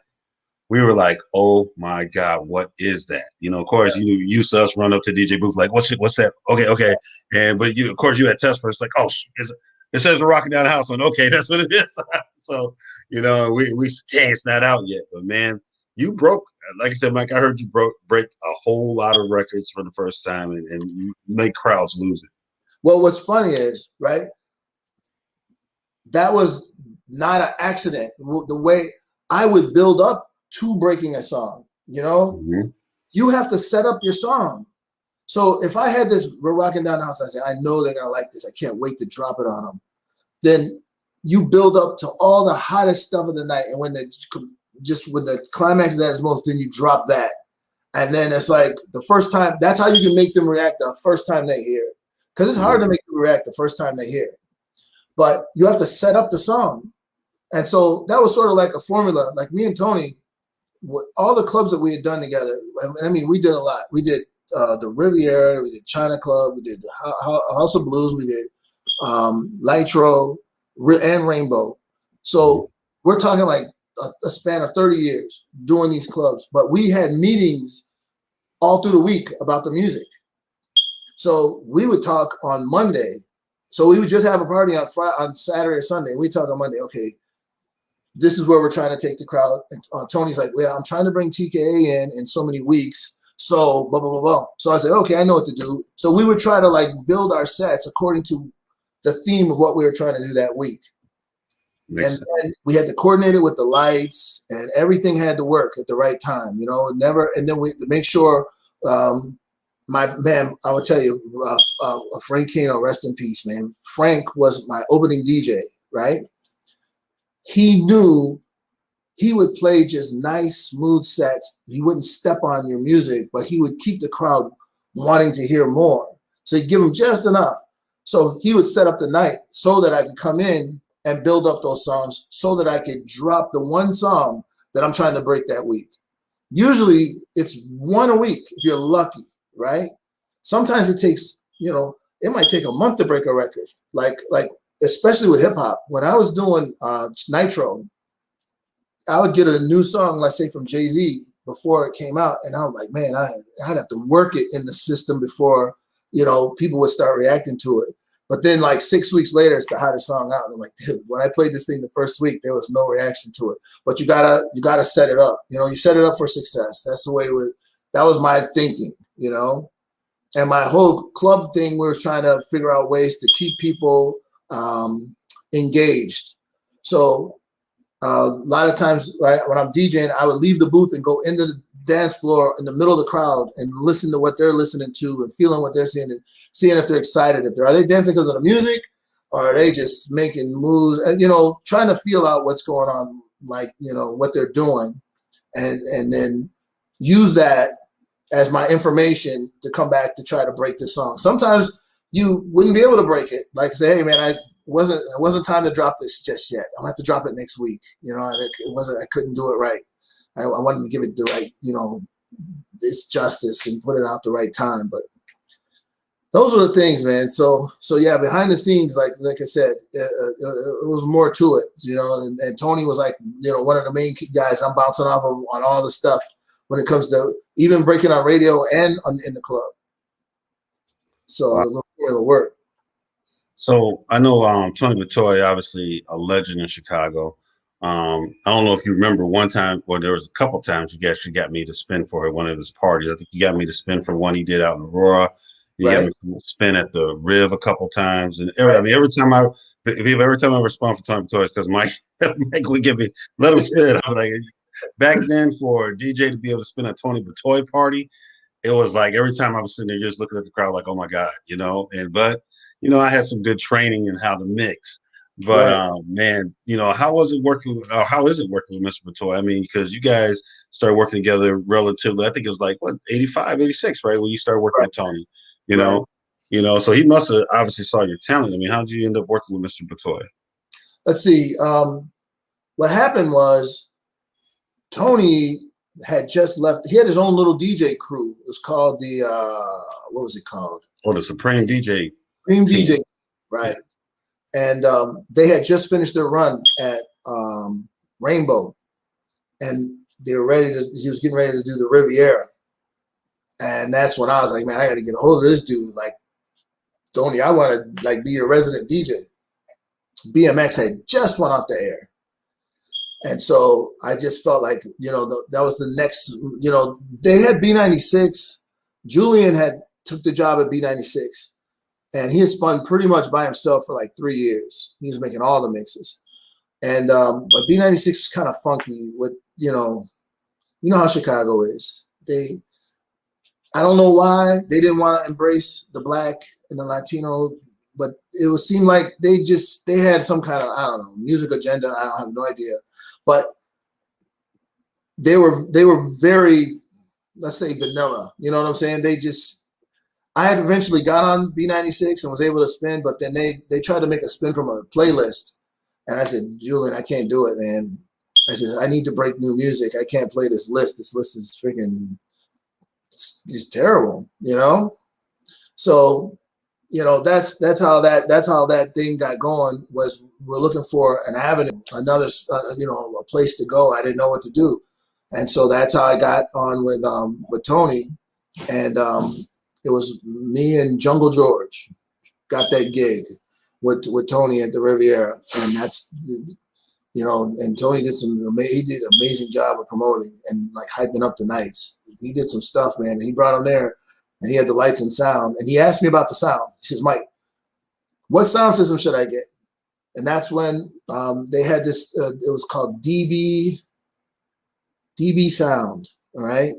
we were like, oh my God, what is that? You know, of course, you used to us run up to DJ booth like, what's that? Okay. And but you, of course, you had test first, like, oh, it says we're rocking down the house, and okay, that's what it is. So, you know, we can't, it's not out yet, but man, you broke, like I said, Mike, I heard you break a whole lot of records for the first time, and you make crowds lose it. Well, what's funny is, right, that was not an accident. The way I would build up to breaking a song, you know, you have to set up your song. So if I had this, we're rocking down the house, I say, I know they're gonna like this. I can't wait to drop it on them. Then you build up to all the hottest stuff of the night, and when the climax is at its most, then you drop that, and then it's like the first time. That's how you can make them react the first time they hear it, because it's hard to make them react the first time they hear it. But you have to set up the song, and so that was sort of like a formula. Like me and Tony, all the clubs that we had done together. I mean, we did a lot. We did the Riviera, we did China Club, we did the House of Blues, we did Nitro and Rainbow. So we're talking like a span of 30 years doing these clubs, but we had meetings all through the week about the music. So we would talk on Monday. So we would just have a party on Saturday or Sunday. We talk on Monday. Okay, this is where we're trying to take the crowd. And Tony's like, well, I'm trying to bring TKA in so many weeks. So blah, blah, blah, blah. So I said, okay, I know what to do. So we would try to like build our sets according to the theme of what we were trying to do that week. And then we had to coordinate it with the lights, and everything had to work at the right time, you know, and then we to make sure, my man, I would tell you, Frank Kano, rest in peace, man. Frank was my opening DJ, right? He knew he would play just nice, smooth sets. He wouldn't step on your music, but he would keep the crowd wanting to hear more. So he'd give them just enough. So he would set up the night so that I could come in and build up those songs so that I could drop the one song that I'm trying to break that week. Usually it's one a week if you're lucky, right? Sometimes it takes, you know, it might take a month to break a record. Like especially with hip hop. When I was doing Nitro, I would get a new song, let's say from Jay-Z before it came out, and I was like, man, I'd have to work it in the system before, you know, people would start reacting to it. But then like 6 weeks later, it's the hottest song out. And I'm like, dude, when I played this thing the first week, there was no reaction to it. But you gotta set it up. You know, you set it up for success. That's the way that was my thinking, you know. And my whole club thing, we were trying to figure out ways to keep people engaged. So a lot of times, right, when I'm DJing, I would leave the booth and go into the dance floor in the middle of the crowd and listen to what they're listening to and feeling what they're seeing and seeing if they're excited. Are they dancing because of the music, or are they just making moves? And, you know, trying to feel out what's going on, like, you know, what they're doing, and then use that as my information to come back to try to break the song. Sometimes you wouldn't be able to break it. Like say, hey man, it wasn't time to drop this just yet. I'll have to drop it next week. You know, I couldn't do it right. I wanted to give it the right, you know, its justice and put it out the right time. But those are the things, man. So yeah, behind the scenes, like I said, it was more to it, you know. And Tony was like, you know, one of the main guys I'm bouncing off of on all the stuff when it comes to even breaking on radio and in the club. So wow. It'll work. So I know Tony Batoy, obviously a legend in Chicago. I don't know if you remember one time, or there was a couple times you actually got me to spin for one of his parties. I think you got me to spin for one he did out in Aurora. You got me to spin at the Riv a couple times, and I mean every time I respond for Tony Batoy, it's because Mike would give me let him spin. I was like, back then for a DJ to be able to spin a Tony Batoy party, it was like every time I was sitting there just looking at the crowd like, oh my God, you know. But you know, I had some good training in how to mix. But Right. man, you know, how was it working? How is it working with Mr. Batoy? I mean, because you guys started working together relatively. I think it was like what 85, 86, right? When you started working Right. with Tony, you Right. know, so he must have obviously saw your talent. I mean, how did you end up working with Mr. Batoy? Let's see. What happened was Tony had just left. He had his own little DJ crew. It was called the what was it called? Oh, the Supreme DJ Dream team. DJ, Yeah. right? And they had just finished their run at Rainbow, and they were ready to. He was getting ready to do the Riviera, and that's when I was like, man, I got to get a hold of this dude. Like, Tony, I want to like be your resident DJ. BMX had just went off the air. And so I just felt like, that was the next, they had B96. Julian had took the job at B96, and he had spun pretty much by himself for like 3 years. He was making all the mixes. And but B96 was kind of funky with, how Chicago is. I don't know why they didn't want to embrace the black and the Latino, but it would seem like they had some kind of, I don't know, music agenda. I have no idea. But they were very, let's say, vanilla. You know what I'm saying? I had eventually got on B96 and was able to spin, but then they tried to make a spin from a playlist. And I said, Julian, I can't do it, man. I said, I need to break new music. I can't play this list. This list is freaking, it's terrible, So, that's how that thing got going. Was we're looking for an avenue, another, a place to go. I didn't know what to do, and so that's how I got on with Tony, and it was me and Jungle George got that gig with Tony at the Riviera, and that's and Tony did he did an amazing job of promoting and like hyping up the nights. He did some stuff, man. And he brought him there. And he had the lights and sound. And he asked me about the sound. He says, Mike, what sound system should I get? And that's when they had this, it was called DB Sound, all right?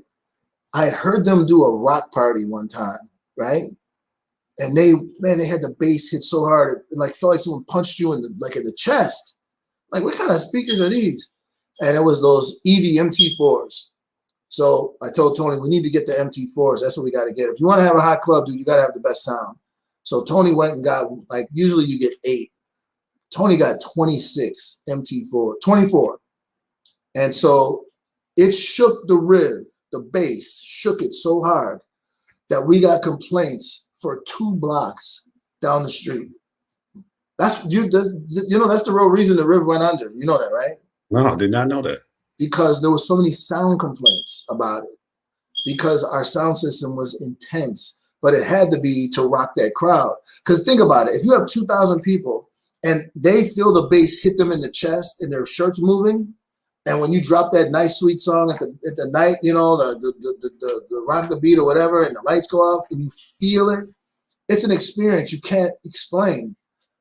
I had heard them do a rock party one time, right? And they had the bass hit so hard, it like felt like someone punched you in the chest. Like, what kind of speakers are these? And it was those EV MT4s. So I told Tony, we need to get the MT4s. That's what we got to get. If you want to have a hot club, dude, you got to have the best sound. So Tony went and got, like, usually you get 8. Tony got 26 MT4, 24. And so it shook the Riv, the bass, shook it so hard that we got complaints for 2 blocks down the street. That's that's the real reason the Riv went under. You know that, right? No, I did not know that. Because there was so many sound complaints about it, because our sound system was intense, but it had to be to rock that crowd. Because think about it, if you have 2,000 people and they feel the bass hit them in the chest and their shirts moving, and when you drop that nice sweet song at the night, the rock the beat or whatever, and the lights go off and you feel it, it's an experience you can't explain.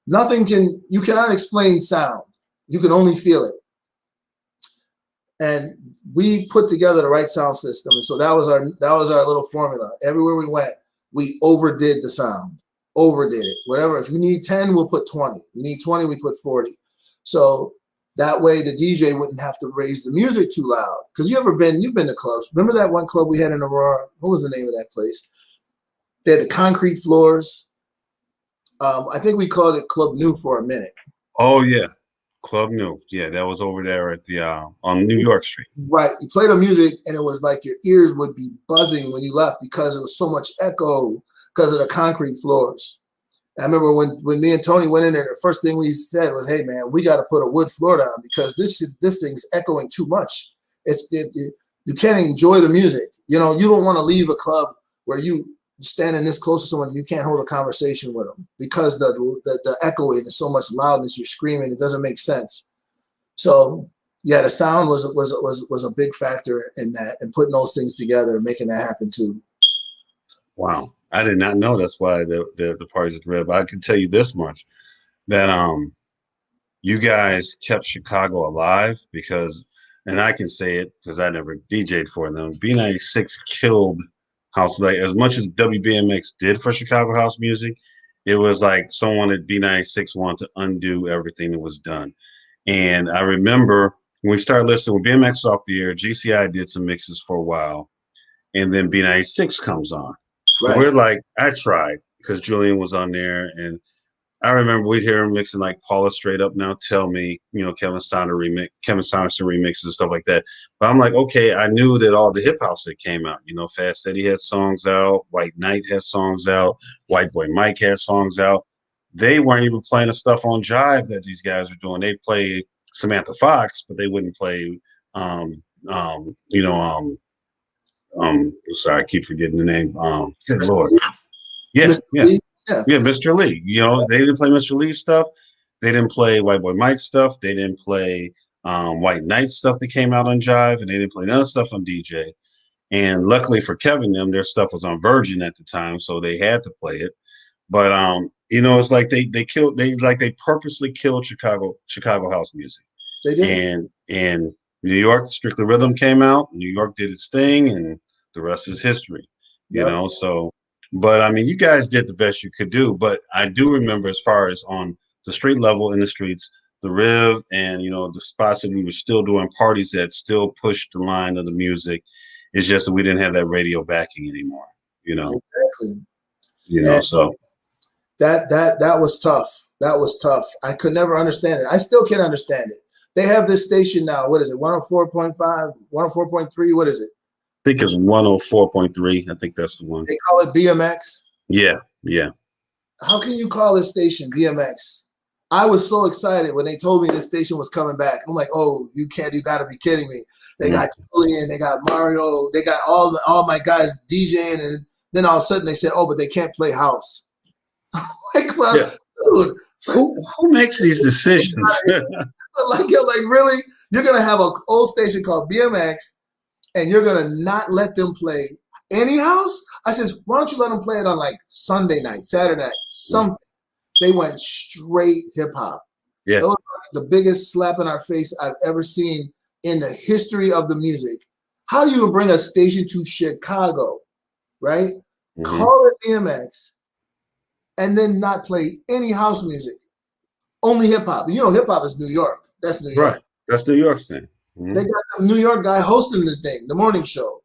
You cannot explain sound. You can only feel it. And we put together the right sound system, and so that was our little formula. Everywhere we went, we overdid the sound, overdid it. Whatever, if we need 10, we'll put 20. We need 20, we put 40. So that way the DJ wouldn't have to raise the music too loud. Because you've been to clubs. Remember that one club we had in Aurora? What was the name of that place? They had the concrete floors. I think we called it Club New for a minute. Oh yeah. Club New. Yeah, that was over there at the on New York Street. Right. You played the music and it was like your ears would be buzzing when you left because it was so much echo because of the concrete floors. I remember when me and Tony went in there, the first thing we said was, hey man, we got to put a wood floor down because this thing's echoing too much. You can't enjoy the music. You don't want to leave a club where you standing this close to someone, you can't hold a conversation with them because the echoing is so much loudness. You're screaming. It doesn't make sense. So yeah, the sound was a big factor in that, and putting those things together and making that happen too. Wow, I did not know that's why the parties at the Red. But I can tell you this much, that you guys kept Chicago alive because, and I can say it because I never DJ'd for them. B96 killed house, like as much as WBMX did for Chicago house music, it was like someone at B96 wanted to undo everything that was done. And I remember when we started listening with BMX off the air, GCI did some mixes for a while, and then B96 comes on. And Right. we're like, I tried because Julian was on there, and I remember we'd hear him mixing like Paula Straight Up Now Tell Me, Kevin Saunderson remixes and stuff like that. But I'm like, okay, I knew that all the hip house that came out, Fast Eddie had songs out, White Knight had songs out, White Boy Mike had songs out. They weren't even playing the stuff on Jive that these guys were doing. They'd play Samantha Fox, but they wouldn't play um um you know um sorry, I keep forgetting the name. Good Lord. Yeah, Mr. yeah. Lee? Yeah. Yeah, Mr. Lee. They didn't play Mr. Lee stuff. They didn't play White Boy Mike stuff. They didn't play White Knight stuff that came out on Jive, and they didn't play none of the stuff on DJ. And luckily for Kevin, their stuff was on Virgin at the time, so they had to play it. But it's like they purposely killed Chicago house music. They did. And New York, Strictly Rhythm came out. New York did its thing, and the rest is history. Yep. So. But I mean, you guys did the best you could do. But I do remember, as far as on the street level in the streets, the Riv and the spots that we were still doing parties that still pushed the line of the music. It's just that we didn't have that radio backing anymore. Exactly. So that was tough. That was tough. I could never understand it. I still can't understand it. They have this station now. What is it? 104.5, 104.3. What is it? I think it's 104.3. I think that's the one. They call it BMX. Yeah. How can you call this station BMX? I was so excited when they told me this station was coming back. I'm like, oh, you got to be kidding me. They got Julian, they got Mario, they got all my guys DJing, and then all of a sudden they said, oh, but they can't play house. Like, well, yeah. Dude, who makes these decisions? like really? You're gonna have an old station called BMX, and you're gonna not let them play any house? I says, why don't you let them play it on like Sunday night, Saturday night, something? They went straight hip hop. Yeah, it was like the biggest slap in our face I've ever seen in the history of the music. How do you bring a station to Chicago, right? Mm-hmm. Call it BMX, and then not play any house music? Only hip hop. You know, hip hop is New York. That's New York. Right. That's New York's thing. Mm-hmm. They got the New York guy hosting this thing, the morning show,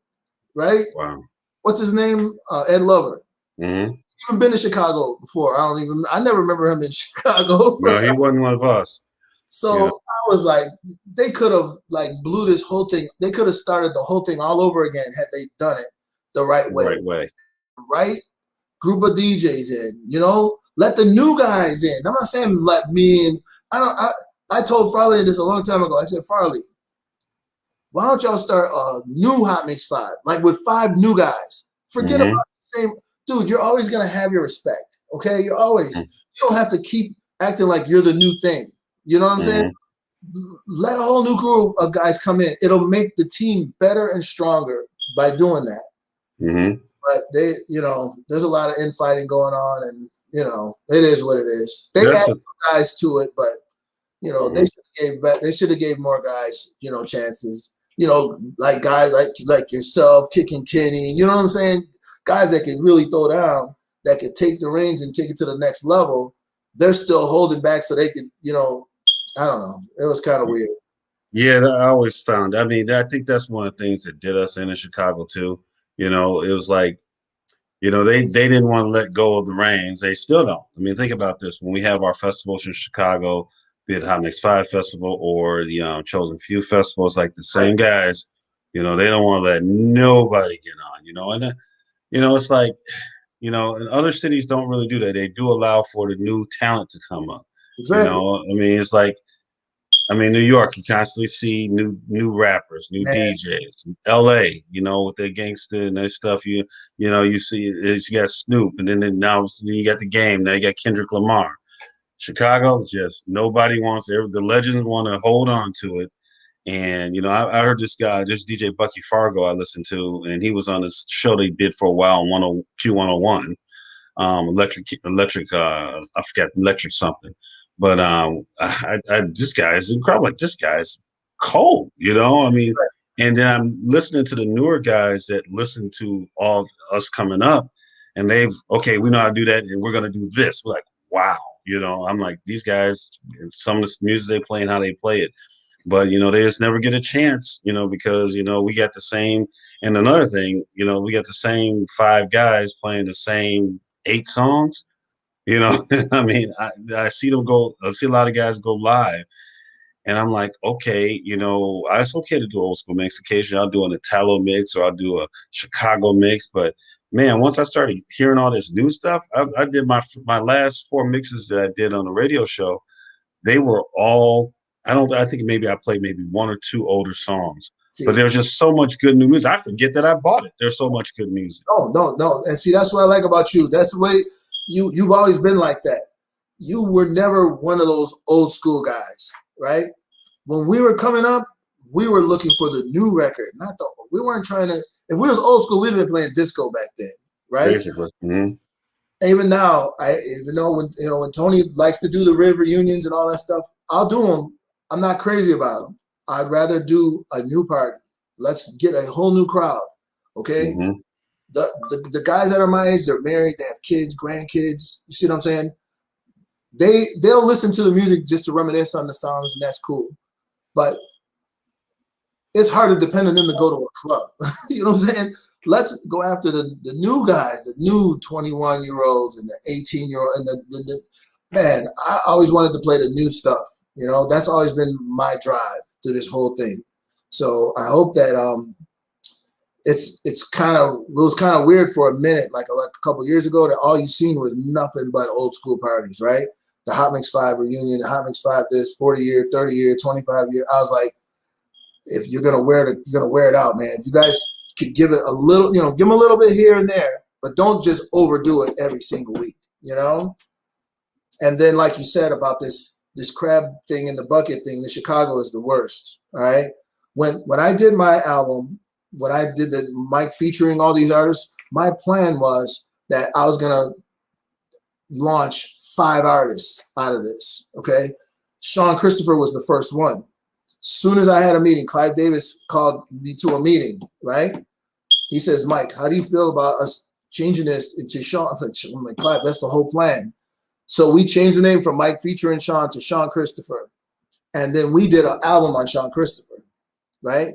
right? Wow. What's his name? Ed Lover. Mm-hmm. Even been to Chicago before. I never remember him in Chicago. No, he wasn't one of us. So yeah. I was like, they could have like blew this whole thing. They could have started the whole thing all over again had they done it the right way. Right? Group of DJs in, you know, let the new guys in. I'm not saying let me in. I told Farley this a long time ago. I said, Farley, why don't y'all start a new Hot Mix 5, like with 5 new guys? Forget about the same. Dude, you're always going to have your respect, okay? You're always, you don't have to keep acting like you're the new thing. You know what I'm saying? Let a whole new group of guys come in. It'll make the team better and stronger by doing that. But they, you know, there's a lot of infighting going on, and, you know, it is what it is. They added guys to it, but, you know, they should have gave more guys, you know, chances. You know, like guys like yourself, Kicking Kenny, you know what I'm saying? Guys that can really throw down, that could take the reins and take it to the next level. They're still holding back so they could, you know, I don't know. It was kind of weird. Yeah, I always found. I mean, I think that's one of the things that did us in Chicago too. You know, it was like, you know, they didn't want to let go of the reins. They still don't. I mean, think about this. When we have our festivals in Chicago, be it Hot Mix 5 Festival or the Chosen Few Festival, it's like the same guys. You know, they don't want to let nobody get on. You know, and you know, it's like, you know, and other cities don't really do that. They do allow for the new talent to come up. Exactly. You know, I mean, it's like, I mean, New York, you constantly see new rappers, new DJs. LA, you know, with their gangster and their stuff, you know, you see you got Snoop, and then now you got The Game. Now you got Kendrick Lamar. Chicago, just nobody wants it. The legends want to hold on to it. And, you know, I heard this guy, this DJ Bucky Fargo I listened to, and he was on this show they did for a while on Q101, I forgot, electric something. But this guy is incredible. Like, this guy's cold, you know? I mean, and then I'm listening to the newer guys that listen to all of us coming up, and okay, we know how to do that, and we're gonna do this. We're like, wow, I'm like, these guys, some of the music they play and how they play it, but they just never get a chance, because we got the same. And another thing, we got the same 5 guys playing the same 8 songs. I mean, I see them go. I see a lot of guys go live, and I'm like, okay, it's okay to do old school mix. Occasionally, I'll do an Italo mix or I'll do a Chicago mix. But man, once I started hearing all this new stuff, I did my last 4 mixes that I did on the radio show. They were all. I think maybe I played maybe 1 or 2 older songs, but there's just so much good new music. I forget that I bought it. There's so much good music. No. And see, that's what I like about you. That's the way you've always been like that. You were never one of those old school guys, right? When we were coming up, we were looking for the new record, we weren't trying to. If we was old school, we'd have been playing disco back then, right? Basically. Mm-hmm. Even now, even though when Tony likes to do the rib reunions and all that stuff, I'll do them. I'm not crazy about them. I'd rather do a new party. Let's get a whole new crowd, okay? Mm-hmm. The guys that are my age, they're married, they have kids, grandkids. You see what I'm saying? They'll listen to the music just to reminisce on the songs, and that's cool. But it's hard to depend on them to go to a club. You know what I'm saying? Let's go after the new guys, the new 21-year-olds and the 18-year-old, and the man. I always wanted to play the new stuff. That's always been my drive through this whole thing. So I hope that it was kind of weird for a minute, like a couple years ago, that all you seen was nothing but old school parties, right? The Hot Mix 5 reunion, the Hot Mix 5 this, 40-year, 30-year, 25-year. I was like, if you're gonna wear it, you're gonna wear it out, man. If you guys could give it a little, give them a little bit here and there, but don't just overdo it every single week, And then, like you said about this crab thing in the bucket thing, the Chicago is the worst. All right. When I did my album, when I did the mic featuring all these artists, my plan was that I was gonna launch 5 artists out of this. Okay. Sean Christopher was the first one. Soon as I had a meeting, Clive Davis called me to a meeting, right? He says, Mike, how do you feel about us changing this to Sean? I'm like, Clive, that's the whole plan. So we changed the name from Mike featuring Sean to Sean Christopher. And then we did an album on Sean Christopher, right?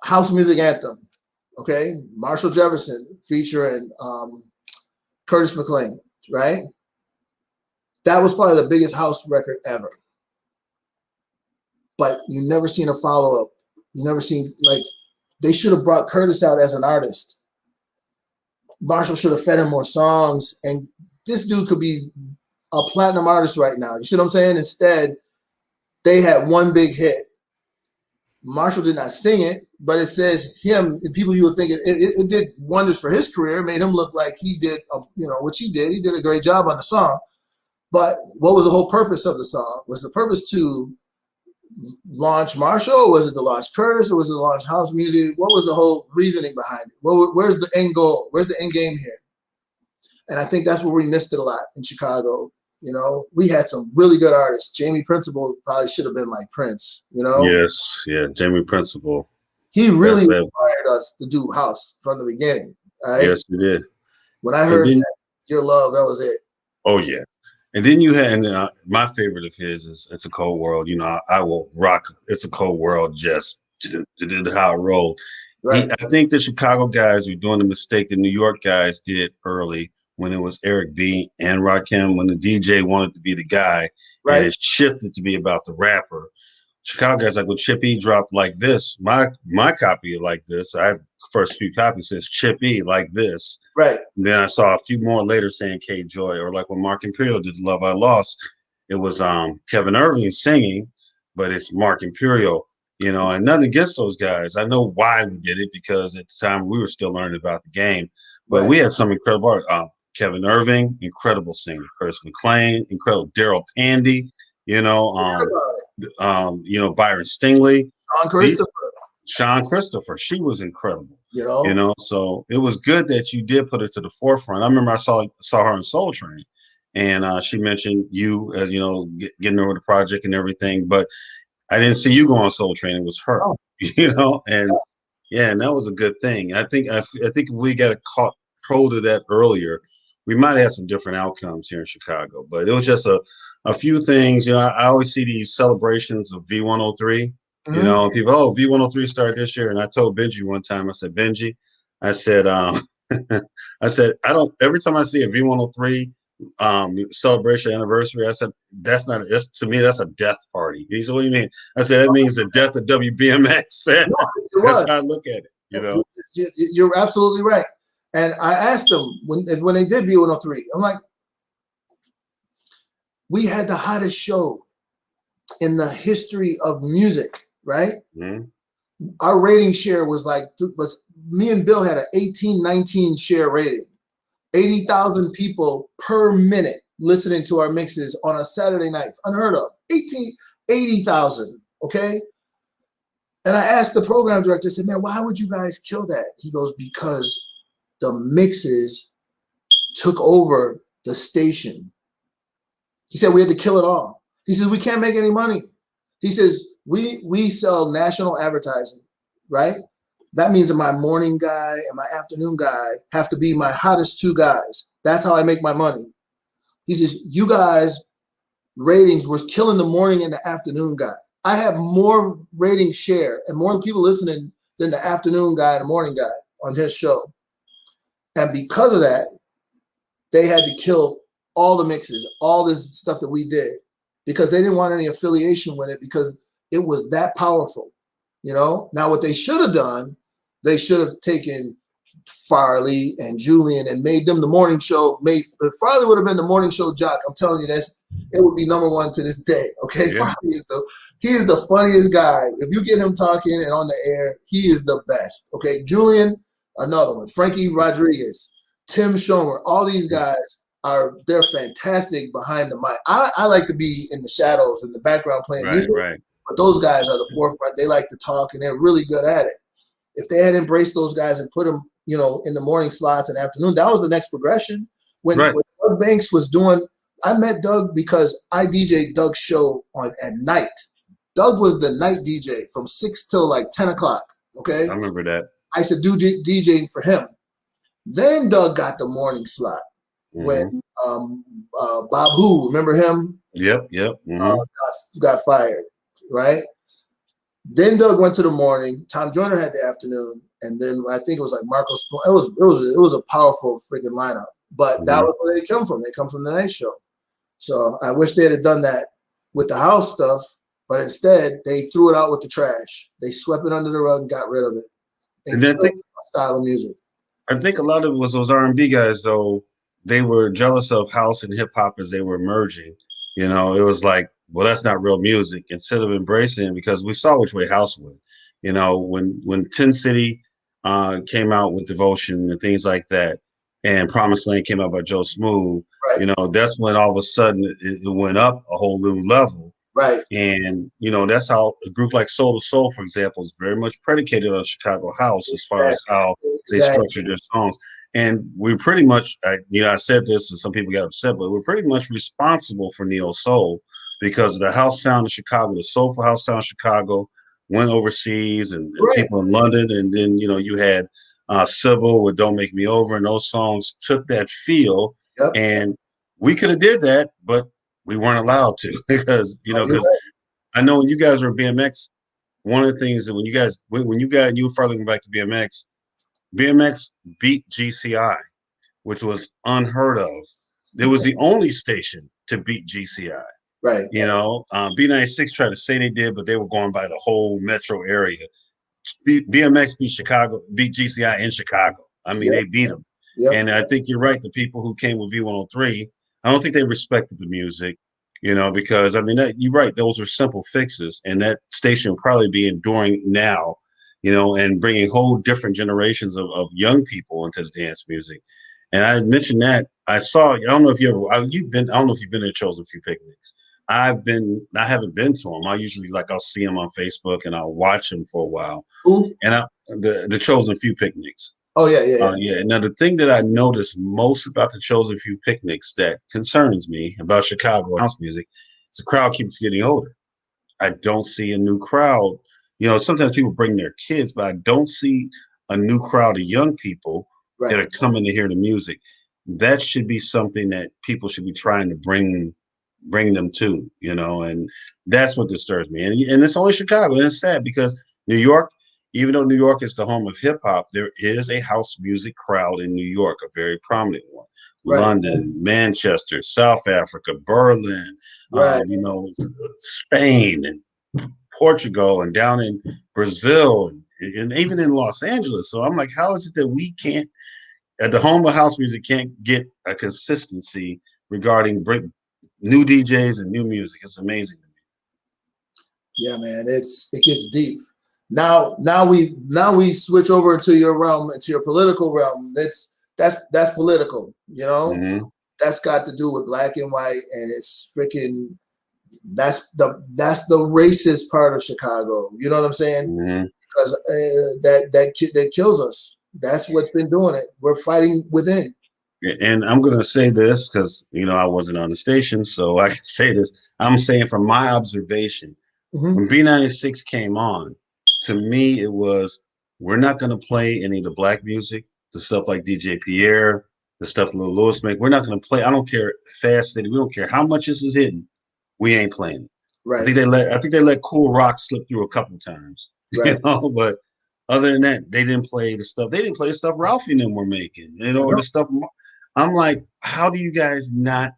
House Music Anthem, okay? Marshall Jefferson featuring Curtis McLean, right? That was probably the biggest house record ever. But you never seen a follow-up. You never seen, like, they should have brought Curtis out as an artist. Marshall should have fed him more songs. And this dude could be a platinum artist right now. You see what I'm saying? Instead, they had one big hit. Marshall did not sing it, but it says him, people you would think it did wonders for his career, made him look like he did, which he did. He did a great job on the song. But what was the whole purpose of the song? Was the purpose to launch Marshall, or was it to launch Curtis, or was it to launch house music? What was the whole reasoning behind it? Where's the end goal? Where's the end game here? And I think that's where we missed it a lot in Chicago. We had some really good artists. Jamie Principle probably should have been like Prince, Yes, yeah, Jamie Principle. He really inspired us to do house from the beginning. Right? Yes, he did. When I heard Your Love, that was it. Oh, yeah. And then you had, my favorite of his is It's a Cold World. I will rock It's a Cold World just how it rolled. Right. I think the Chicago guys were doing the mistake the New York guys did early when it was Eric B. and Rakim, when the DJ wanted to be the guy, right, and it shifted to be about the rapper. Chicago guys, like when Chip E dropped Like This, my copy of Like This, I have the first few copies, says Chip E Like This. Right. And then I saw a few more later saying K Joy, or like when Mark Imperial did Love I Lost, it was Kevin Irving singing, but it's Mark Imperial, and nothing against those guys. I know why we did it, because at the time we were still learning about the game, but we had some incredible art. Kevin Irving, incredible singer. Curtis McLean, incredible. Daryl Pandy, Byron Stingley. Sean Christopher. She was incredible. So it was good that you did put it to the forefront. I remember I saw her in Soul Train, and she mentioned you as getting over the project and everything, but I didn't see you go on Soul Train. It was her, and Yeah, and that was a good thing. I think if we got caught hold of that earlier, we might have some different outcomes here in Chicago. But it was just a few things. You know, I always see these celebrations of V103. You Hmm. know, and people, oh, V103 started this year, and I told Benji one time, I said, Benji, I said, I said, I don't. Every time I see a V103 celebration anniversary, I said, that's not. That's, to me, that's a death party. He said, what do you mean? I said, that means the death of WBMX. No, it That's was. how I look at it, you know. You're absolutely right. And I asked them when they did V103, I'm like, we had the hottest show in the history of music, right? Mm-hmm. Our rating share was me and Bill had an 18, 19 share rating. 80,000 people per minute listening to our mixes on a Saturday nights. Unheard of. 80,000, okay? And I asked the program director, I said, man, why would you guys kill that? He goes, because the mixes took over the station. He said, we had to kill it all. He says, we can't make any money. He says, we sell national advertising, right? That means that my morning guy and my afternoon guy have to be my hottest two guys. That's how I make my money. He says, you guys, ratings was killing the morning and the afternoon guy. I have more rating share and more people listening than the afternoon guy and the morning guy on his show. And because of that, they had to kill all the mixes, all this stuff that we did, because they didn't want any affiliation with it because it was that powerful. You know, now what they should have done, they should have taken Farley and Julian and made them the morning show. If Farley would have been the morning show jock, I'm telling you, it would be #1 to this day. Okay, Yeah. Farley he is the funniest guy. If you get him talking and on the air, he is the best. Okay, Julian, another one. Frankie Rodriguez, Tim Schomer, all these guys they're fantastic behind the mic. I like to be in the shadows in the background playing music. Right. But those guys are the forefront. They like to talk, and they're really good at it. If they had embraced those guys and put them, you know, in the morning slots and afternoon, that was the next progression. When Doug Banks was doing, I met Doug because I DJ'd Doug's show at night. Doug was the night DJ from 6 till like 10 o'clock. Okay, I remember that. I used to do DJing for him. Then Doug got the morning slot when Bob Who, remember him? Yep. Got fired, right? Then Doug went to the morning. Tom Joyner had the afternoon, and then I think it was like Marco Spoon. It was a powerful freaking lineup. But that was where they come from. They come from the night show. So I wish they had done that with the house stuff, but instead they threw it out with the trash. They swept it under the rug and got rid of it. And I think style of music. I think a lot of it was those R&B guys, though. They were jealous of house and hip hop as they were emerging. You know, it was like, well, that's not real music. Instead of embracing it, because we saw which way house went. You know, when Tin City came out with Devotion and things like that, and Promised Land came out by Joe Smooth, right. You know, that's when all of a sudden it went up a whole new level. Right. And, you know, that's how a group like Soul to Soul, for example, is very much predicated on Chicago house as far as how they structure their songs. And we pretty much, you know, I said this and some people got upset, but we're pretty much responsible for neo soul because of the house sound of Chicago, the soulful house sound of Chicago went overseas and people in London. And then, you know, you had Sybil with Don't Make Me Over, and those songs took that feel. Yep. And we could have did that, but we weren't allowed to because, you know, because I know when you guys were BMX, one of the things that when you were Farley went back to BMX beat GCI, which was unheard of. It was the only station to beat GCI. Right. You know, B96 tried to say they did, but they were going by the whole metro area. BMX beat GCI in Chicago. I mean, they beat them. Yep. And I think you're right. The people who came with V103, I don't think they respected the music, you know, because I mean, you're right. Those are simple fixes, and that station will probably be enduring now, you know, and bringing whole different generations of young people into the dance music. And I mentioned that I don't know if you've been to Chosen Few picnics. I haven't been to them. I usually I'll see them on Facebook and I'll watch them for a while. Ooh. And the Chosen Few picnics. Oh yeah. Yeah. Now the thing that I noticed most about the Chosen Few picnics that concerns me about Chicago house music is the crowd keeps getting older. I don't see a new crowd You know, sometimes people bring their kids, but I don't see a new crowd of young people that Right. are coming to hear the music. That should be something that people should be trying to bring them to, you know, and that's what disturbs me. And it's only Chicago, and it's sad because New York, even though New York is the home of hip hop, there is a house music crowd in New York, a very prominent one. Right. London, Manchester, South Africa, Berlin, Right. you know, Spain and Portugal, and down in Brazil, and even in Los Angeles. So I'm like, how is it that we can't, at the home of house music, can't get a consistency regarding new DJs and new music? It's amazing to me. Yeah, man, it gets deep. Now we switch over into your realm, into your political realm. That's political, you know. Mm-hmm. That's got to do with black and white, and it's freaking. That's the racist part of Chicago. You know what I'm saying? Mm-hmm. Because that kills us. That's what's been doing it. We're fighting within. And I'm going to say this because, you know, I wasn't on the station, so I can say this. I'm saying from my observation, when B96 came on, to me, it was, we're not going to play any of the black music, the stuff like DJ Pierre, the stuff Lil Lewis make. We're not going to play. I don't care. Fast City. We don't care how much this is hidden. We ain't playing it. Right. I think they let Cool Rock slip through a couple times. Right. You know, but other than that, they didn't play the stuff. They didn't play the stuff Ralphie and them were making, you know, or the stuff. I'm like, how do you guys not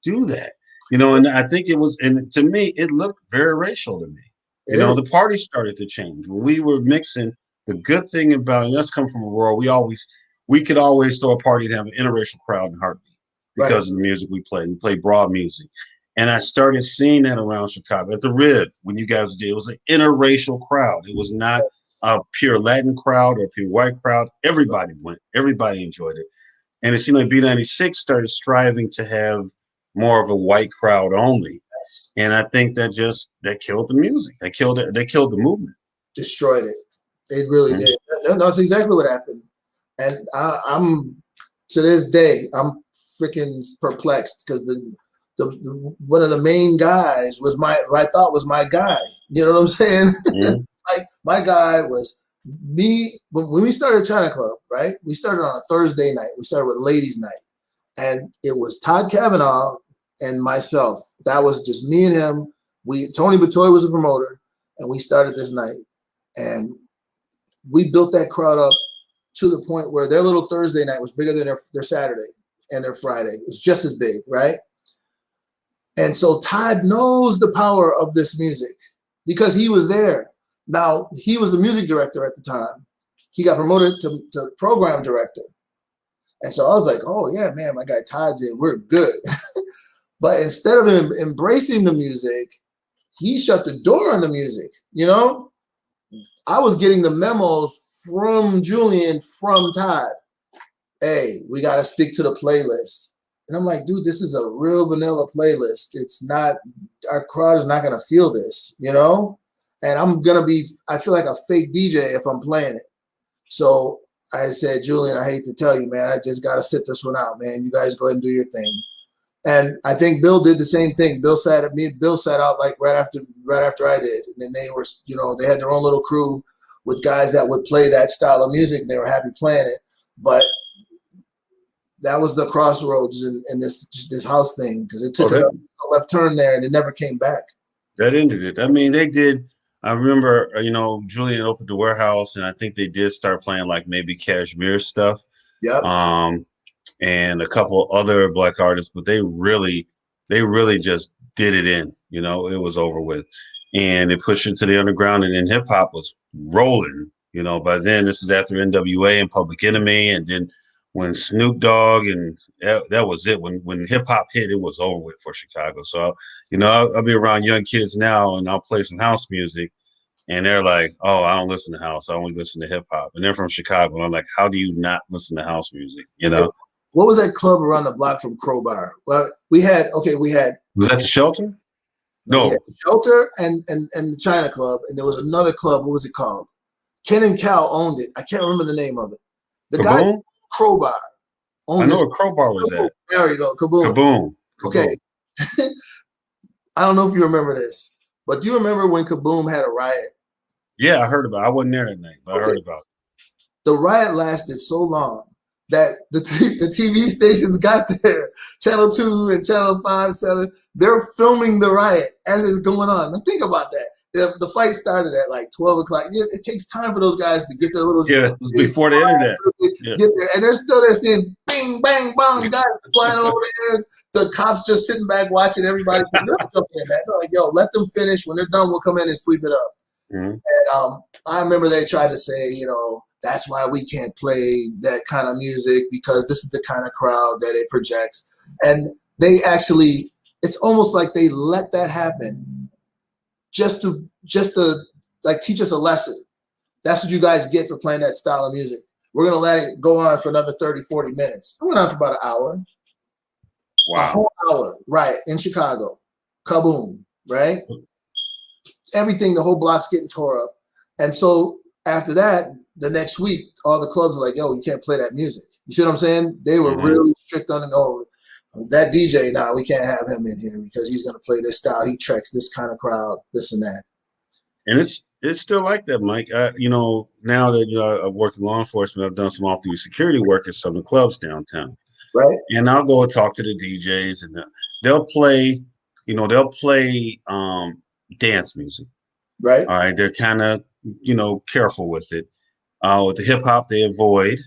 do that? You know, and I think it was, and to me, it looked very racial to me. You know, the party started to change when we were mixing. The good thing about, and us come from a world, we could always throw a party and have an interracial crowd in heartbeat because of the music we played. We played broad music. And I started seeing that around Chicago at the Riv when you guys did. It was an interracial crowd. It was not a pure Latin crowd or a pure white crowd. Everybody went. Everybody enjoyed it. And it seemed like B96 started striving to have more of a white crowd only. And I think that killed the music. They killed it. They killed the movement. Destroyed it. It really did. No, that's exactly what happened. And I'm to this day, I'm freaking perplexed because the one of the main guys was I thought was my guy. You know what I'm saying? Mm-hmm. Like my guy was me when we started China Club, right? We started on a Thursday night. We started with ladies' night, and it was Todd Cavanaugh and myself. That was just me and him. Tony Batoy was a promoter, and we started this night, and we built that crowd up to the point where their little Thursday night was bigger than their Saturday and their Friday. It was just as big, right? And so Todd knows the power of this music because he was there. Now, he was the music director at the time. He got promoted to program director. And so I was like, oh, yeah, man, my guy Todd's in. We're good. But instead of him embracing the music, he shut the door on the music, you know? I was getting the memos from Julian, from Todd. Hey, we got to stick to the playlist. And I'm like, dude, this is a real vanilla playlist. It's not, our crowd is not going to feel this, you know? And I feel like a fake DJ if I'm playing it. So I said, Julian, I hate to tell you, man, I just got to sit this one out, man. You guys go ahead and do your thing. And I think Bill did the same thing. Bill sat out like right after I did. And then they were, you know, they had their own little crew with guys that would play that style of music and they were happy playing it. But that was the crossroads in this house thing because it took a left turn there and it never came back. That ended it. I mean, they did. I remember, you know, Julian opened the warehouse and I think they did start playing like maybe Kashmir stuff. Yep. And a couple other black artists, but they really just did it in. You know, it was over with. And it pushed into the underground and then hip hop was rolling. You know, by then this is after NWA and Public Enemy, and then when Snoop Dogg and that was it. When hip hop hit, it was over with for Chicago. So, you know, I'll be around young kids now and I'll play some house music and they're like, oh, I don't listen to house. I only listen to hip hop. And they're from Chicago. And I'm like, how do you not listen to house music? You know? What was that club around the block from Crowbar? Well, we had. Was that the Shelter? No. Shelter and the China Club. And there was another club. What was it called? Ken and Cal owned it. I can't remember the name of it. The Kaboom? Guy Crowbar. I know where Crowbar was at. There you go. Kaboom. Kaboom. Okay. I don't know if you remember this, but do you remember when Kaboom had a riot? Yeah, I heard about it. I wasn't there that night, but I heard about it. The riot lasted so long that the TV stations got there, Channel 2 and Channel 5, 7, they're filming the riot as it's going on. Now think about that. The fight started at like 12 o'clock. It takes time for those guys to get their little... Yeah, it was before the internet. Get there. And they're still there saying, bing, bang, bang, guys flying over there. The cops just sitting back watching everybody. They're jumping in that. They're like, yo, let them finish. When they're done, we'll come in and sweep it up. Mm-hmm. And I remember they tried to say, you know, that's why we can't play that kind of music because this is the kind of crowd that it projects. And they actually, it's almost like they let that happen just to like teach us a lesson. That's what you guys get for playing that style of music. We're going to let it go on for another 30, 40 minutes. It went on for about an hour. Wow. A whole hour, right, in Chicago. Kaboom, right? Everything, the whole block's getting tore up. And so after that, the next week, all the clubs are like, yo, you can't play that music. You see what I'm saying? They were really strict on it. Oh, that DJ, now we can't have him in here because he's going to play this style. He tracks this kind of crowd, this and that. And it's still like that, Mike. You know, now that I've worked in law enforcement, I've done some off-duty security work at some of the clubs downtown. Right. And I'll go and talk to the DJs, and they'll play, dance music. Right. All right. They're kind of, careful with it. With the hip hop, they avoid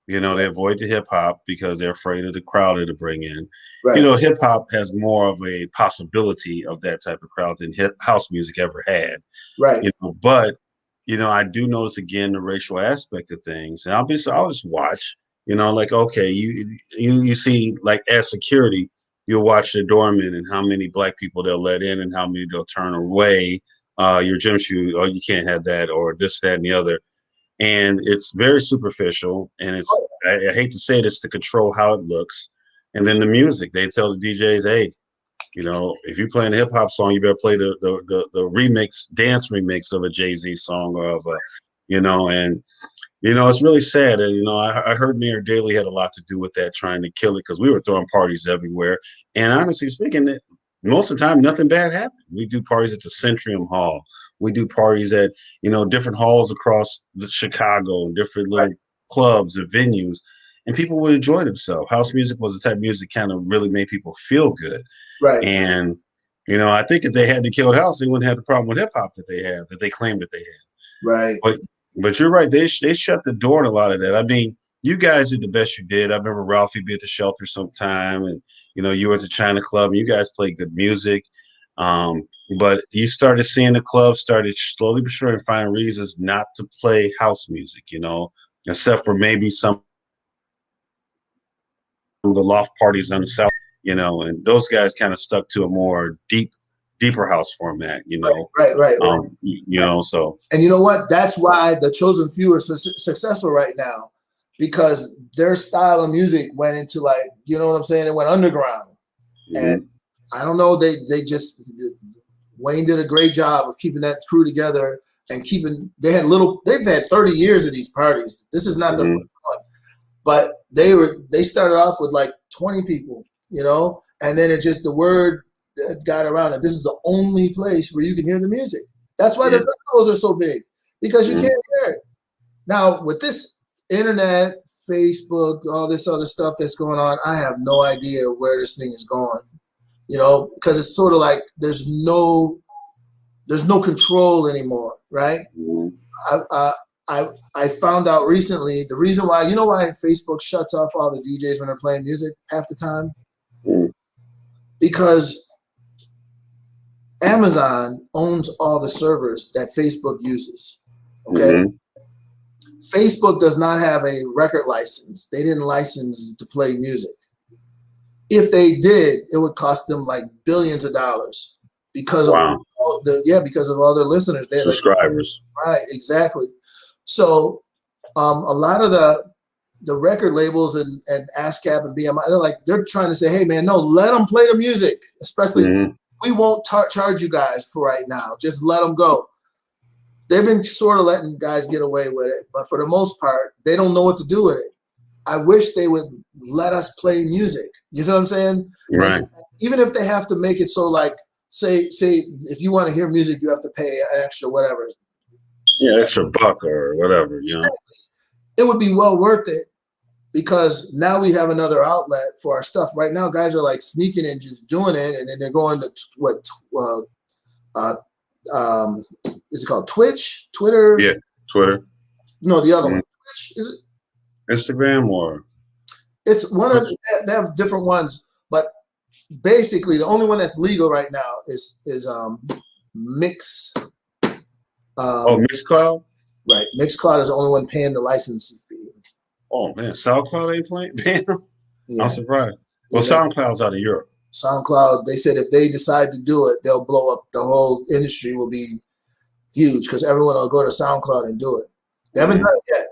the hip hop because they're afraid of the crowd it'll bring in. Right. Hip hop has more of a possibility of that type of crowd than house music ever had. Right. But I do notice again the racial aspect of things, and I'll just watch. Like, okay, you see, like, as security, you'll watch the doorman and how many black people they'll let in and how many they'll turn away. Your gym shoe, oh, you can't have that, or this, that, and the other. And it's very superficial, and I hate to say this, to control how it looks. And then the music, they tell the DJs, hey, if you're playing a hip hop song, you better play the dance remix of a Jay-Z song or of a, and it's really sad. And I heard Mayor Daley had a lot to do with that, trying to kill it, because we were throwing parties everywhere. And honestly speaking, most of the time, nothing bad happened. We do parties at the Centrium Hall. We do parties at, different halls across the Chicago, different little clubs and venues, and people would enjoy themselves. House music was the type of music kind of really made people feel good. Right. And, I think if they had to kill house, they wouldn't have the problem with hip hop that they claimed that they had. Right. But you're right. They shut the door on a lot of that. I mean, you guys did the best you did. I remember Ralphie be at the shelter sometime, and you were at the China Club, and you guys played good music. But you started seeing the club started slowly but surely find reasons not to play house music, except for maybe some of the loft parties on the south, and those guys kind of stuck to a more deeper house format, Right. So. And you know what? That's why the Chosen Few are successful right now, because their style of music went into, like, you know what I'm saying? It went underground. Mm-hmm. And I don't know, Wayne did a great job of keeping that crew together and they've had 30 years of these parties. This is not the first one, but they started off with like 20 people, and then the word got around that this is the only place where you can hear the music. That's why the festivals are so big, because you can't hear it. Now, with this internet, Facebook, all this other stuff that's going on, I have no idea where this thing is going, because it's sort of like there's no control anymore, right? I found out recently the reason why, why Facebook shuts off all the DJs when they're playing music half the time? Because Amazon owns all the servers that Facebook uses, okay? Mm-hmm. Facebook does not have a record license. They didn't license to play music. If they did, it would cost them like billions of dollars because of all their listeners. They're subscribers. Right, exactly. So a lot of the record labels and ASCAP and BMI, they're trying to say, hey man, no, let them play the music, especially we won't charge you guys for right now. Just let them go. They've been sort of letting guys get away with it, but for the most part, they don't know what to do with it. I wish they would let us play music. You know what I'm saying? Right. And even if they have to make it so, like, say if you want to hear music, you have to pay an extra whatever, Yeah, extra buck or whatever, you know. It would be well worth it because now we have another outlet for our stuff. Right now, guys are like sneaking and just doing it, and then they're going to is it called Twitch, Twitter? Yeah, Twitter. No, the other one. Twitch, is it? Instagram or? It's one of they have different ones, but basically the only one that's legal right now is Mix. Mixcloud? Right. Mixcloud is the only one paying the licensing fee. Oh man, SoundCloud ain't playing? Damn. Yeah. I'm surprised. Well, SoundCloud's out of Europe. SoundCloud, they said if they decide to do it, they'll blow up. The whole industry will be huge because everyone will go to SoundCloud and do it. They haven't done it yet.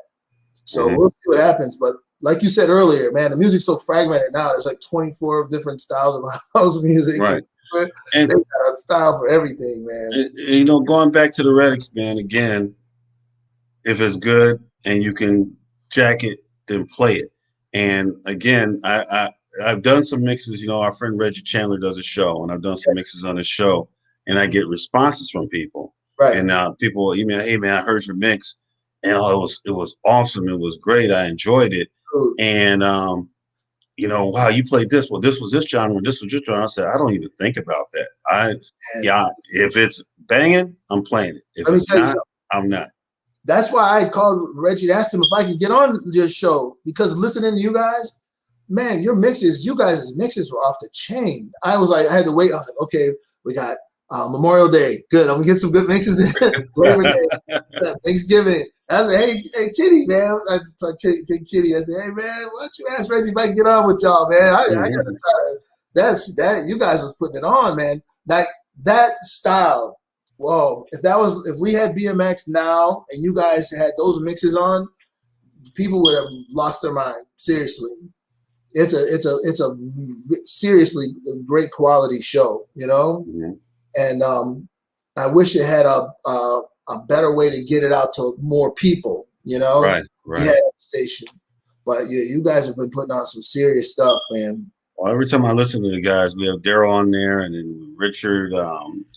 So we'll see what happens. But like you said earlier, man, the music's so fragmented now. There's like 24 different styles of house music. Right. And they got a style for everything, man. And, you know, going back to the Redix, man, again, if it's good and you can jack it, then play it. And again, I've done some mixes. You know, our friend Reggie Chandler does a show, and I've done some mixes on his show, and I get responses from people. Right. And people email, hey man, I heard your mix, and it was awesome. It was great. I enjoyed it. Ooh. And you know, wow, you played this. Well, this was this genre. This was your genre. I said, I don't even think about that. If it's banging, I'm playing it. If it's not, I'm not. That's why I called Reggie and asked him if I could get on your show, because listening to you guys, man, your mixes, you guys' mixes were off the chain. I was like, I had to wait. I was like, okay, we got Memorial Day. Good. I'm gonna get some good mixes in. Labor Day, Thanksgiving. I said, hey, Kitty, man. I talked to Kitty. I said, hey, man, why don't you ask Reggie if I can get on with y'all, man? I gotta try to. That you guys was putting it on, man. That style. Whoa! If we had BMX now and you guys had those mixes on, people would have lost their mind. Seriously, it's a seriously great quality show, you know. Mm-hmm. And I wish it had a better way to get it out to more people, you know. Right. Yeah, station. But yeah, you guys have been putting on some serious stuff, man. Well, every time I listen to the guys, we have Daryl on there, and then Richard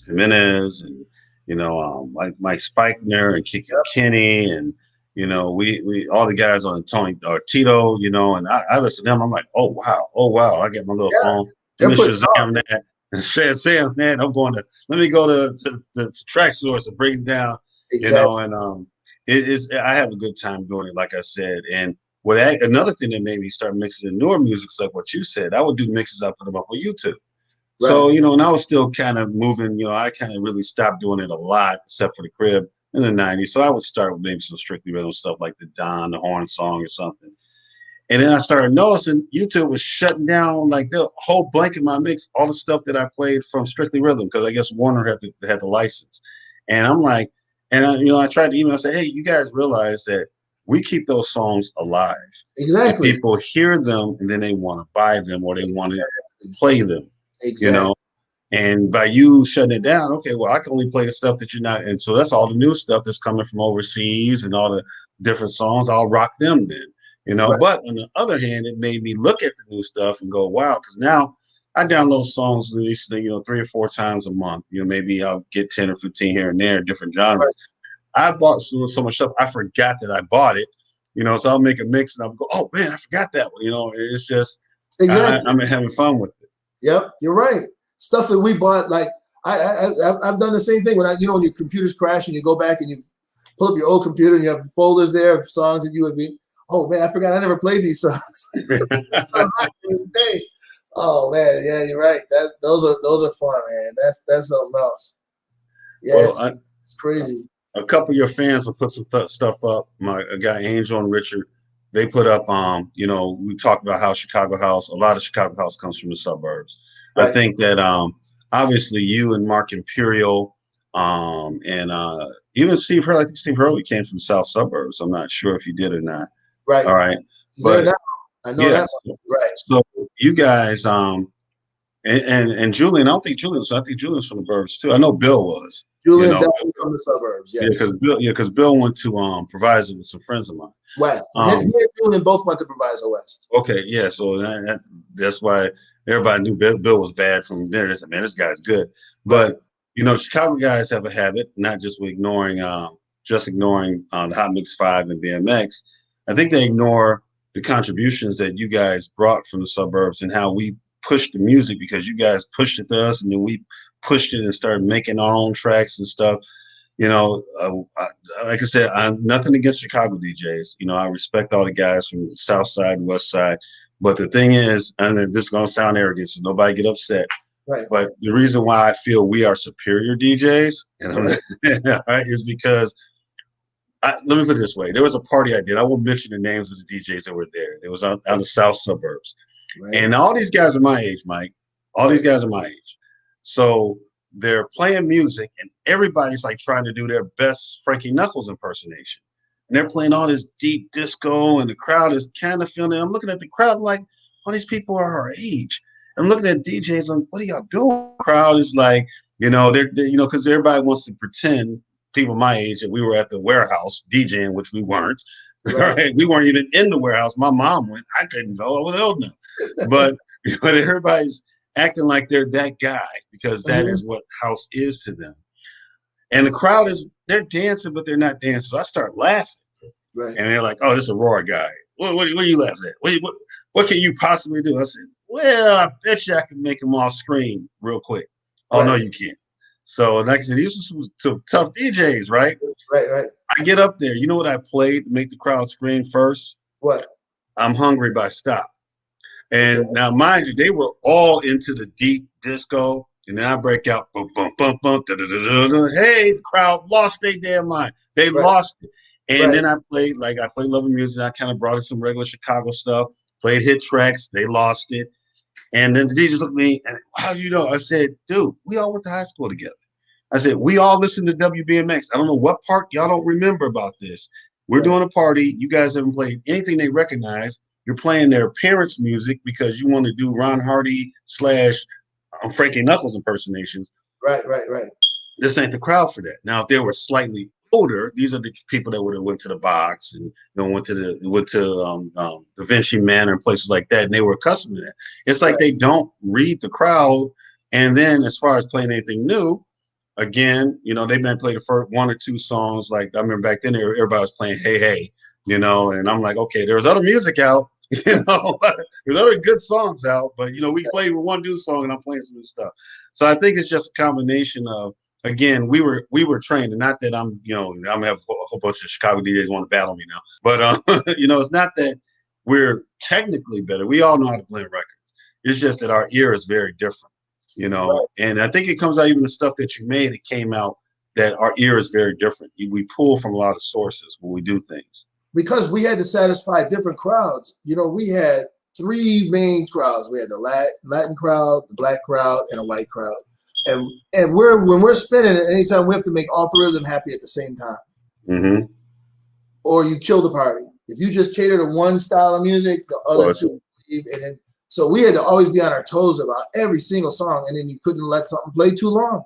Jimenez, and you know, Mike Spikener and Kiki Kenny, and you know, we all the guys on Tony or Tito, you know, and I listen to them. I'm like, oh wow! I get my little phone, let me Shazam that and Shazam, man. I'm going to let me go to the track source and bring it down, you know, and it is. I have a good time doing it, like I said, and. Another thing that made me start mixing the newer music, like what you said, I would do mixes, I put them up on YouTube. Right. So, you know, and I was still kind of moving, you know, I kind of really stopped doing it a lot, except for the crib in the 90s. So I would start with maybe some strictly rhythm stuff like the Don, the Horn song or something. And then I started noticing YouTube was shutting down like the whole blanket my mix, all the stuff that I played from Strictly Rhythm, because I guess Warner had the license. And I'm like, I tried to email and say, hey, you guys realize that we keep those songs alive. Exactly. And people hear them and then they want to buy them or they want to play them. Exactly. You know, and by you shutting it down, okay, well, I can only play the stuff that you're not. And so that's all the new stuff that's coming from overseas and all the different songs. I'll rock them then, you know. Right. But on the other hand, it made me look at the new stuff and go, wow, because now I download songs at least, 3 or 4 times a month. You know, maybe I'll get 10 or 15 here and there, different genres. Right. I bought so much stuff, I forgot that I bought it, you know, so I'll make a mix and I'll go, oh, man, I forgot that one. You know, it's just, exactly. I'm having fun with it. Yep, you're right. Stuff that we bought, like, I've done the same thing when when your computers crash and you go back and you pull up your old computer and you have folders there of songs that you would be, oh, man, I forgot I never played these songs. Oh, man, yeah, you're right. Those are fun, man. That's something else. Yeah, well, it's crazy. A couple of your fans will put some stuff up. A guy, Angel and Richard, they put up, we talked about how Chicago House, a lot of Chicago House comes from the suburbs. Right. I think that obviously you and Mark Imperial and even Steve Hurley, I think Steve Hurley came from South Suburbs. I'm not sure if you did or not. Right. All right. But I know that. Right. So you guys, and Julian, I think Julian's from the burbs too. I know Bill was. Julian definitely from the suburbs, yes. Yeah, because Bill went to Proviso with some friends of mine. West. He and Julian both went to Proviso West. Okay, yeah. So that's why everybody knew Bill was bad from there. They said, man, this guy's good. But Chicago guys have a habit, not just with ignoring just ignoring the Hot Mix 5 and BMX. I think they ignore the contributions that you guys brought from the suburbs and how we pushed the music, because you guys pushed it to us and then we pushed it and started making our own tracks and stuff. You know, like I said, I'm nothing against Chicago DJs. You know, I respect all the guys from South Side, West Side. But the thing is, and this is going to sound arrogant, so nobody get upset. Right. But the reason why I feel we are superior DJs, and right, is because, let me put it this way. There was a party I did. I won't mention the names of the DJs that were there. It was out the South suburbs. Right. And all these guys are my age, Mike. All these guys are my age. So they're playing music, and everybody's like trying to do their best Frankie Knuckles impersonation. And they're playing all this deep disco, and the crowd is kind of feeling it. I'm looking at the crowd like, all these people are our age. I'm looking at DJs, like, what are y'all doing? The crowd is like, you know, they're you know, because everybody wants to pretend, people my age, that we were at the warehouse DJing, which we weren't. Right? We weren't even in the warehouse. My mom went. I couldn't go. I wasn't old enough. But everybody's acting like they're that guy, because that is what house is to them. And the crowd they're dancing, but they're not dancing. So I start laughing. Right. And they're like, oh, this is a Aurora guy. What are you laughing at? What can you possibly do? I said, well, I bet you I can make them all scream real quick. Oh, no, you can't. So, like I said, these are some tough DJs, right? Right. I get up there. You know what I played to make the crowd scream first? What? I'm Hungry by Stop. And now, mind you, they were all into the deep disco. And then I break out, bum, bum, bum, bum, da, da, da, da, da. Hey, the crowd lost their damn mind. They lost it. And then I played Love and Music. I kind of brought in some regular Chicago stuff, played hit tracks. They lost it. And then the DJs looked at me and, how do you know? I said, dude, we all went to high school together. I said, we all listened to WBMX. I don't know what part y'all don't remember about this. We're doing a party. You guys haven't played anything they recognize. You're playing their parents' music because you want to do Ron Hardy / Frankie Knuckles impersonations. Right. This ain't the crowd for that. Now, if they were slightly older, these are the people that would have went to the box and went to the Vinci Manor and places like that, and they were accustomed to that. It's like they don't read the crowd. And then as far as playing anything new, again, you know, they may play the first 1 or 2 songs. Like I remember back then, everybody was playing Hey Hey, you know, and I'm like, okay, there's other music out, you know, there's other good songs out, but you know, we played with one new song and I'm playing some new stuff. So I think it's just a combination of, again, we were trained, and not that I'm gonna have a whole bunch of Chicago DJs want to battle me now, but you know, it's not that we're technically better. We all know how to blend records. It's just that our ear is very different, you know. And I think it comes out even the stuff that you made. It came out that our ear is very different. We pull from a lot of sources when we do things because we had to satisfy different crowds. You know, we had 3 main crowds. We had the Latin crowd, the black crowd, and a white crowd. And when we're spinning it, anytime we have to make all 3 of them happy at the same time, or you kill the party. If you just cater to one style of music, the other 2 leave. And then, so we had to always be on our toes about every single song, and then you couldn't let something play too long.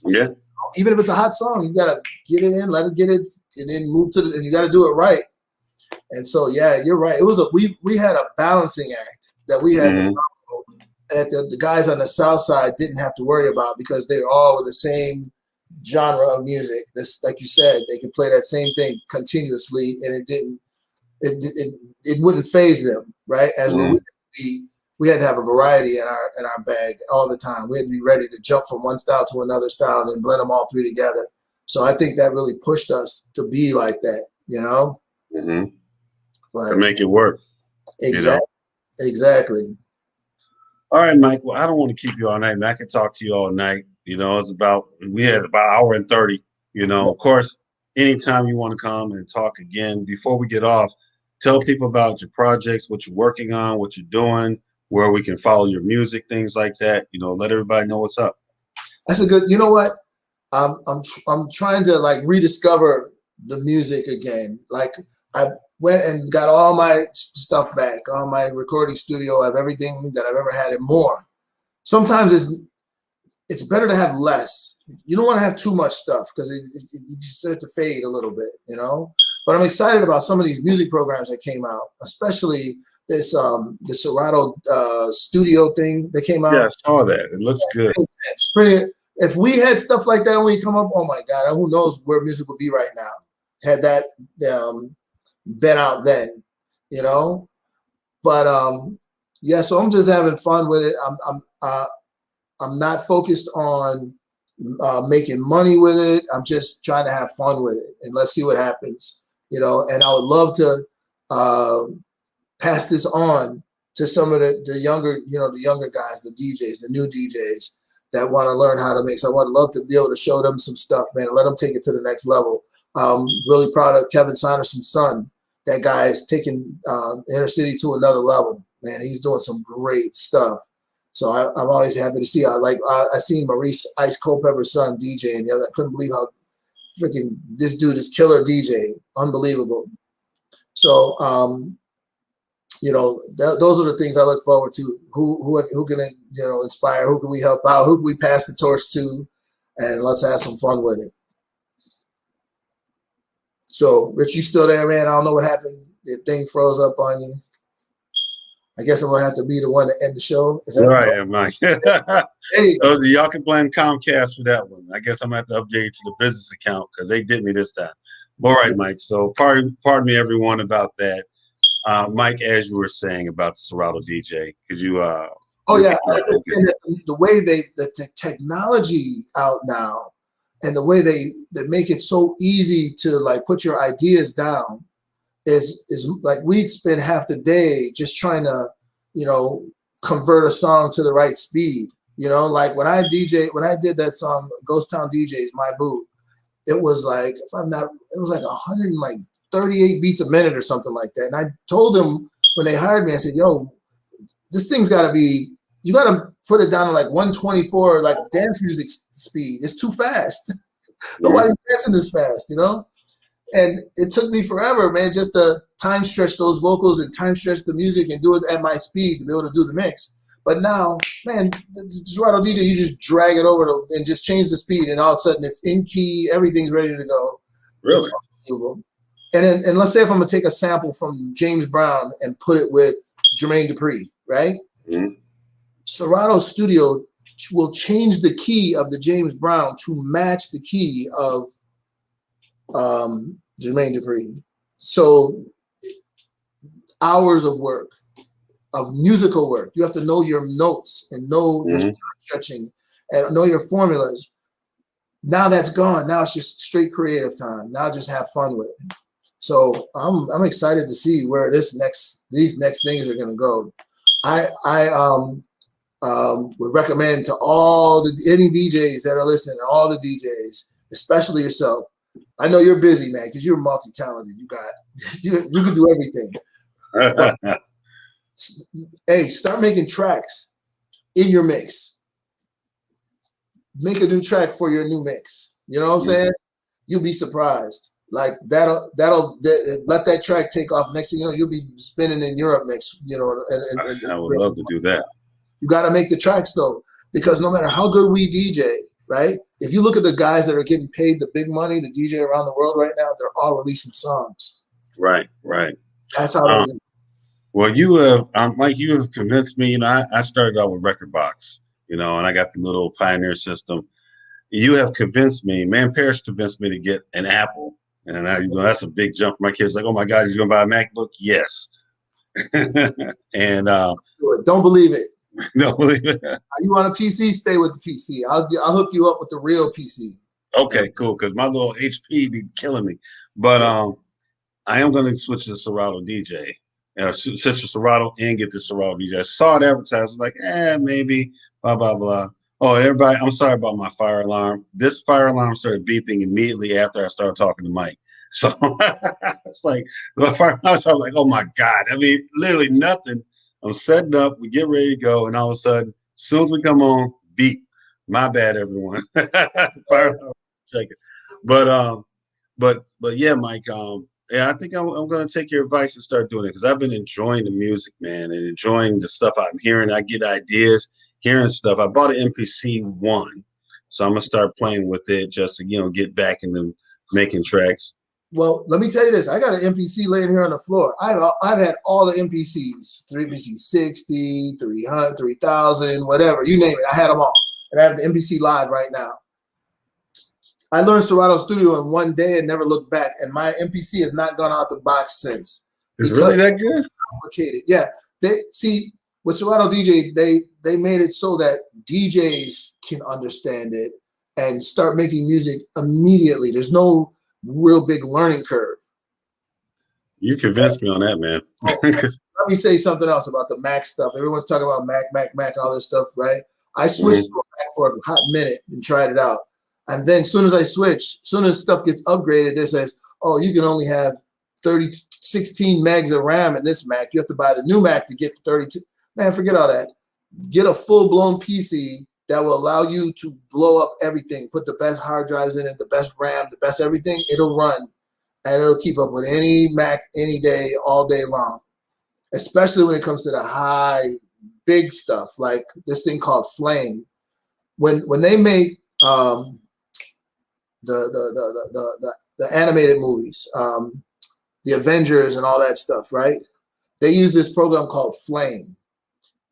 Yeah. Even if it's a hot song, you gotta get it in, let it get it, and then move to and you gotta do it right. And so, yeah, you're right. It was we had a balancing act that we had to follow that the guys on the South Side didn't have to worry about, because they're all the same genre of music. This, like you said, they could play that same thing continuously, and it wouldn't phase them, right? As we had to have a variety in our bag all the time. We had to be ready to jump from one style to another style, and then blend them all 3 together. So I think that really pushed us to be like that, you know. But, to make it work. Exactly. You know? Exactly. All right, Mike. Well, I don't want to keep you all night, man. I could talk to you all night. You know, we had about an hour and 30. You know, of course, anytime you want to come and talk again, before we get off, tell people about your projects, what you're working on, what you're doing, where we can follow your music, things like that. You know, let everybody know what's up. That's a good. You know what? I'm trying to like rediscover the music again. Like I went and got all my stuff back, all my recording studio. I have everything that I've ever had and more. Sometimes it's better to have less. You don't want to have too much stuff because you start to fade a little bit, you know. But I'm excited about some of these music programs that came out, especially this the Serato studio thing that came out. Yeah, I saw that. It looks good. It's pretty. If we had stuff like that when we come up, oh my God, who knows where music would be right now. had that been out then, you know. But yeah, so I'm just having fun with it. I'm not focused on making money with it. I'm just trying to have fun with it, and let's see what happens, you know. And I would love to pass this on to some of the younger, you know, the younger guys, the DJs, the new DJs that want to learn how to mix. I would love to be able to show them some stuff, man, and let them take it to the next level. Really proud of Kevin Sanderson's son. That guy is taking Inner City to another level, man. He's doing some great stuff. So I'm always happy to see. I seen Maurice Ice Culpepper's son DJ, and I couldn't believe how freaking this dude is killer DJ, unbelievable. So you know, those are the things I look forward to. Who can, you know, inspire? Who can we help out? Who can we pass the torch to? And let's have some fun with it. So, Rich, you still there, man? I don't know what happened. The thing froze up on you. I guess I'm gonna have to be the one to end the show. Is that right, Mike? Hey, y'all can blame Comcast for that one. I guess I'm gonna have to update to the business account because they did me this time. All right, Mike. So pardon me, everyone, about that. Mike, as you were saying about the Serato DJ, could you? Oh yeah, the way the technology out now, and the way they make it so easy to like put your ideas down is like we'd spend half the day just trying to, you know, convert a song to the right speed. You know, like when I did that song Ghost Town DJs, My Boo, it was like, if I'm not, it was like 138 beats a minute or something like that. And I told them when they hired me, I said, yo, this thing's got to be, you got to put it down to like 124, like dance music speed. It's too fast. Nobody's dancing this fast, you know? And it took me forever, man, just to time stretch those vocals and time stretch the music and do it at my speed to be able to do the mix. But now, man, the Serato DJ, you just drag it over and just change the speed, and all of a sudden it's in key, everything's ready to go. Really? It's unbelievable. And let's say if I'm gonna take a sample from James Brown and put it with Jermaine Dupri, right? Mm-hmm. Serato Studio will change the key of the James Brown to match the key of Jermaine Dupri. So hours of work, of musical work. You have to know your notes and know your stretching and know your formulas. Now that's gone. Now it's just straight creative time. Now just have fun with it. So I'm excited to see where these next things are gonna go. I would recommend to any DJs that are listening, all the DJs, especially yourself. I know you're busy, man, because you're multi-talented. You can do everything. But, hey, start making tracks in your mix. Make a new track for your new mix. You know what I'm saying? You'll be surprised. Like that'll let that track take off. Next thing you know, you'll be spinning in Europe next. You know, and I would love to do that. You got to make the tracks though, because no matter how good we DJ, right? If you look at the guys that are getting paid the big money to DJ around the world right now, they're all releasing songs. Right. That's how. Well, you have, Mike. You have convinced me. You know, I started out with Record Box. You know, and I got the little Pioneer system. You have convinced me. Man, Paris convinced me to get an Apple, and that's a big jump for my kids. Like, oh my God, you're gonna buy a MacBook? Yes. And don't believe it. Don't believe it. You want a PC? Stay with the PC. I'll hook you up with the real PC. Okay, cool. Because my little HP be killing me. But I am going to switch to Serato DJ. Switch to Serato and get the Serato DJ. I saw it advertised. Like, maybe, blah, blah, blah. Oh, everybody, I'm sorry about my fire alarm. This fire alarm started beeping immediately after I started talking to Mike. So it's like, the fire alarm, so I was like, oh my God. I mean, literally nothing. I'm setting up, we get ready to go, and all of a sudden, as soon as we come on, beep. My bad, everyone. Fire alarm shaking. But yeah, Mike. Yeah, I think I'm gonna take your advice and start doing it because I've been enjoying the music, man, and enjoying the stuff I'm hearing. I get ideas, hearing stuff. I bought an MPC 1, so I'm gonna start playing with it just to get back into making tracks. Well, let me tell you this. I got an MPC laying here on the floor. I've had all the MPCs, 3PC 60, 300, 3000, whatever, you name it. I had them all. And I have the MPC Live right now. I learned Serato Studio in one day and never looked back. And my MPC has not gone out the box since. It's really that good? Complicated. Yeah. They see with Serato DJ, they made it so that DJs can understand it and start making music immediately. There's no real big learning curve. You convinced me on that, man. Let me say something else about the Mac stuff. Everyone's talking about Mac, all this stuff, right? I switched to a Mac for a hot minute and tried it out. And then as soon as I switch, as soon as stuff gets upgraded, it says, oh, you can only have 16 megs of RAM in this Mac. You have to buy the new Mac to get the 32. Man, forget all that. Get a full-blown PC that will allow you to blow up everything, put the best hard drives in it, the best RAM, the best everything. It'll run, and it'll keep up with any Mac any day, all day long, especially when it comes to the high, big stuff like this thing called Flame. When they make the animated movies, the Avengers and all that stuff, right? They use this program called Flame.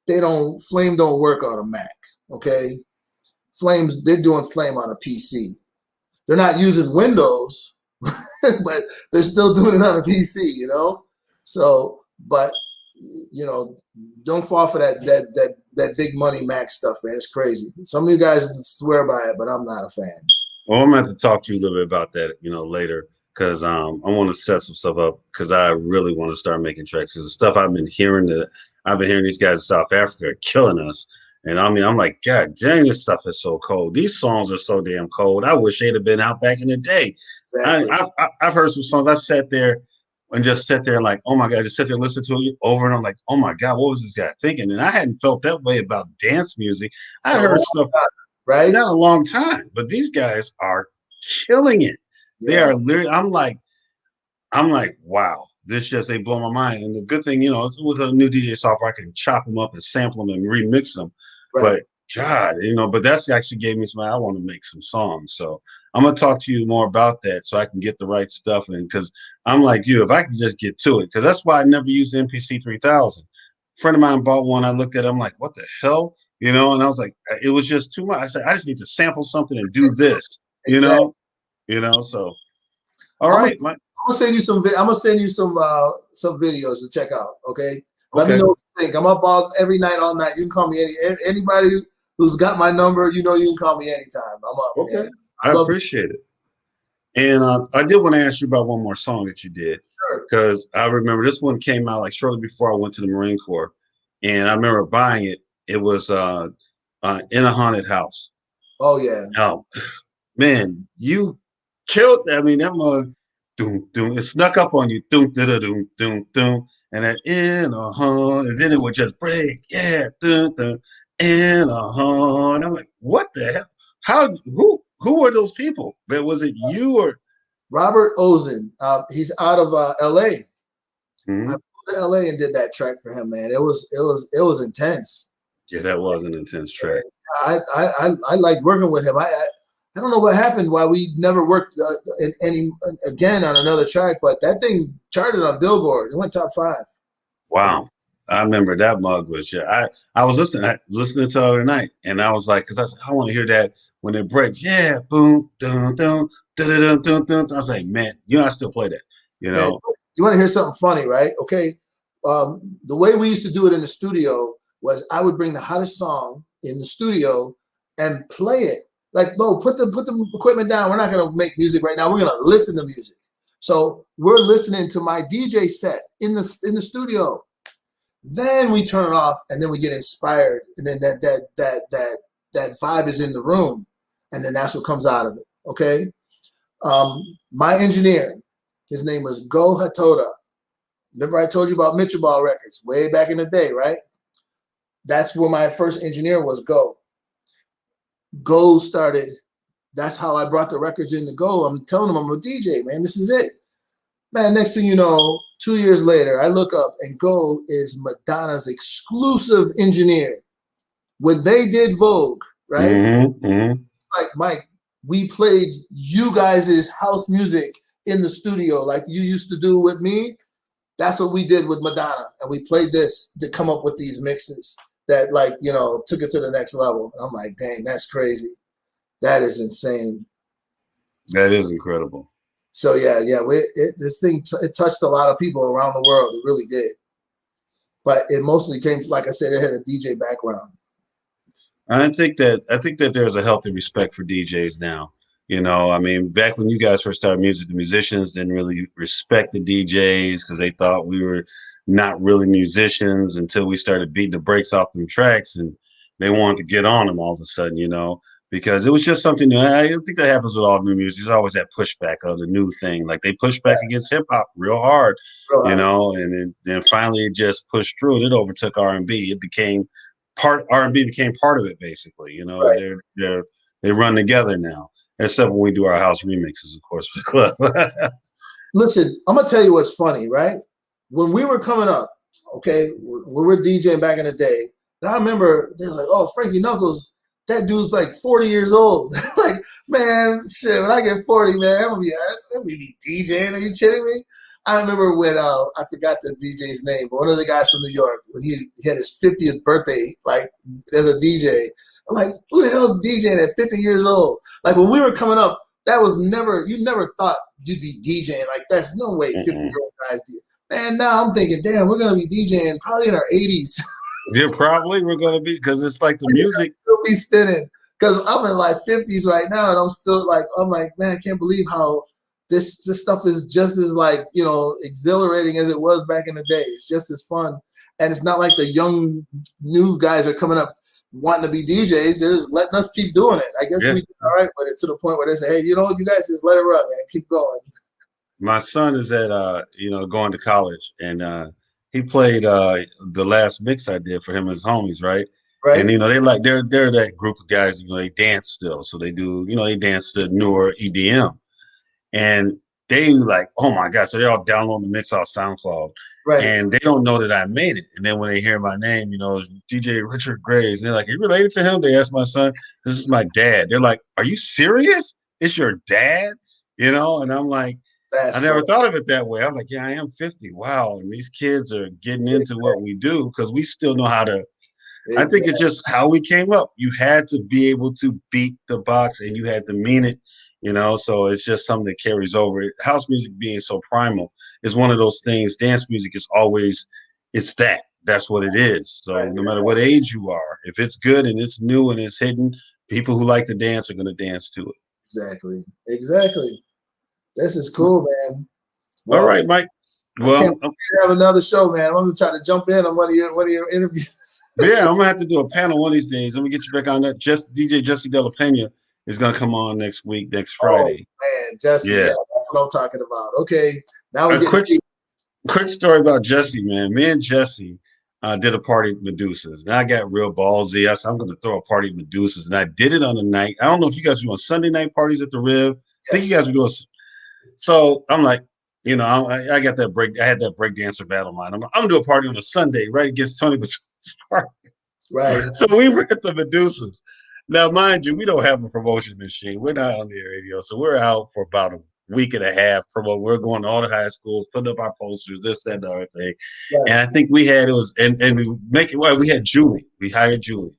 Flame don't work on a Mac, okay? They're doing Flame on a PC. They're not using Windows, but they're still doing it on a PC, you know? So, but you know, don't fall for that big money Mac stuff, man. It's crazy. Some of you guys swear by it, but I'm not a fan. Well, I'm going to have to talk to you a little bit about that, you know, later, because I want to set some stuff up because I really want to start making tracks. Because the stuff I've been hearing these guys in South Africa are killing us. And I mean, I'm like, God dang, this stuff is so cold. These songs are so damn cold. I wish they'd have been out back in the day. Exactly. I've heard some songs. I've sat there and just sit there and like, oh my God, just sit there and listen to it over. And I'm like, oh my God, what was this guy thinking? And I hadn't felt that way about dance music. I heard stuff right? Not a long time, but these guys are killing it. Yeah. They are literally, I'm like, wow, this just, they blow my mind. And the good thing, you know, with a new DJ software, I can chop them up and sample them and remix them. Right. But God, you know, but that's actually gave me some, I want to make some songs. So I'm going to talk to you more about that so I can get the right stuff in. Because I'm like you, if I can just get to it, because that's why I never used the MPC 3000. A friend of mine bought one. I looked at it, I'm like, what the hell? You know, and I was like, it was just too much. I said, I just need to sample something and do this, exactly. you know, so. All right. I'm gonna send you some videos to check out. Okay. Let me know what you think. I'm up every night, all night. You can call me anybody who's got my number. You know, you can call me anytime. I'm up. Okay. Man. I appreciate it. And I did want to ask you about one more song that you did. Sure. Because I remember this one came out like shortly before I went to the Marine Corps, and I remember buying it. It was In a Haunted House. Oh yeah. Oh man, you killed that. I mean, that mug. Doom, doom. It snuck up on you, doom, doom, doom, doom, doom, and then in a hunt, and then it would just break, yeah, doom, doom, in a hunt. I'm like, what the hell? How? Who were those people? But was it you or Robert Ozen? He's out of L.A. Mm-hmm. I flew to L.A. and did that track for him, man. It was intense. Yeah, that was an intense track. I liked working with him. I don't know what happened, why we never worked again on another track, but that thing charted on Billboard. It went top 5. Wow. I remember that mug was, I was listening to it the other night, and I was like, because I said, I want to hear that when it breaks. Yeah, boom, dun, dun, dun, dun, dun, dun. I was like, man, you know, I still play that, you know. Man, you want to hear something funny, right? Okay. The way we used to do it in the studio was I would bring the hottest song in the studio and play it. Like, no, put the equipment down. We're not going to make music right now. We're going to listen to music. So we're listening to my DJ set in the studio. Then we turn it off, and then we get inspired, and then that vibe is in the room, and then that's what comes out of it. Okay. My engineer, his name was Go Hatoda. Remember I told you about Mitchell Ball Records way back in the day, right? That's where my first engineer was Go. Go started. That's how I brought the records in to Go. I'm telling them I'm a DJ, man. This is it. Man, next thing you know, 2 years later, I look up and Go is Madonna's exclusive engineer. When they did Vogue, right? Mm-hmm, mm-hmm. Like, Mike, we played you guys' house music in the studio like you used to do with me. That's what we did with Madonna. And we played this to come up with these mixes that, like, you know, took it to the next level. And I'm like, dang, that's crazy. That is insane. That is incredible. So yeah, this thing it touched a lot of people around the world. It really did. But it mostly came, like I said, it had a DJ background. I think that there's a healthy respect for DJs now. You know, I mean, back when you guys first started music, the musicians didn't really respect the DJs because they thought we were not really musicians until we started beating the brakes off them tracks, and they wanted to get on them all of a sudden, you know, because it was just something new. I think that happens with all new music. There's always that pushback of the new thing. Like they pushed back against hip hop real hard, you know, and then finally it just pushed through and it overtook R&B. It became R&B became part of it basically, you know. They run together now. Except when we do our house remixes, of course, for the club. Listen, I'm gonna tell you what's funny, right? When we were coming up, okay, we were DJing back in the day. I remember they're like, "Oh, Frankie Knuckles, that dude's like 40 years old." Like, man, shit, when I get 40, man, I'm gonna be DJing. Are you kidding me? I remember when I forgot the DJ's name, but one of the guys from New York, when he had his 50th birthday, like as a DJ. I'm like, who the hell's DJing at 50 years old? Like when we were coming up, that was you never thought you'd be DJing. Like that's no way 50-year-old guys do. Man, now I'm thinking, damn, we're gonna be DJing probably in our 80s. Yeah, probably we're gonna be, because it's like the music still be spinning. Because I'm in like 50s right now, and I'm like, man, I can't believe how this stuff is just as like, you know, exhilarating as it was back in the day. It's just as fun, and it's not like the young new guys are coming up wanting to be DJs. They're just letting us keep doing it. I guess we did all right with it to the point where they say, hey, you know, you guys just let it run, man. Keep going. My son is at you know, going to college, and he played the last mix I did for him and his homies, right? And you know, they're that group of guys, you know, they dance still. So they do, you know, they dance to newer EDM. And they like, oh my God. So they're all downloading the mix off SoundCloud. And they don't know that I made it. And then when they hear my name, you know, DJ Richard Graves, and they're like, are you related to him? They asked my son, this is my dad. They're like, are you serious? It's your dad? You know? And I'm like, I never thought of it that way. I'm like, yeah, I am 50. Wow. And these kids are getting into what we do because we still know how to. I think it's just how we came up. You had to be able to beat the box and you had to mean it, you know, so it's just something that carries over. House music being so primal is one of those things. Dance music is always, that's what it is. So no matter what age you are, if it's good and it's new and it's hidden, people who like to dance are going to dance to it. Exactly. This is cool, man. Well, all right, Mike. Well, I can't have another show, man. I'm gonna try to jump in on one of your interviews. Yeah, I'm gonna have to do a panel one of these days. Let me get you back on that. DJ Jesse De La Pena is gonna come on next Friday. Oh, man, Jesse, yeah, that's what I'm talking about. Okay, now we get quick story about Jesse, man. Me and Jesse did a party at Medusa's. And I got real ballsy. I said, I'm gonna throw a party at Medusa's, and I did it on the night. I don't know if you guys were doing Sunday night parties at the Riv. I think you guys were doing. So I'm like, you know, I got that break. I had that break dancer battle line. I'm gonna do a party on a Sunday, right against Tony Batoon's party. Right. So we were at the Medusas. Now, mind you, we don't have a promotion machine. We're not on the radio, so we're out for about a week and a half. We're going to all the high schools, putting up our posters, this, that, and the other thing. Right. And I think we had we had Julie. We hired Julie,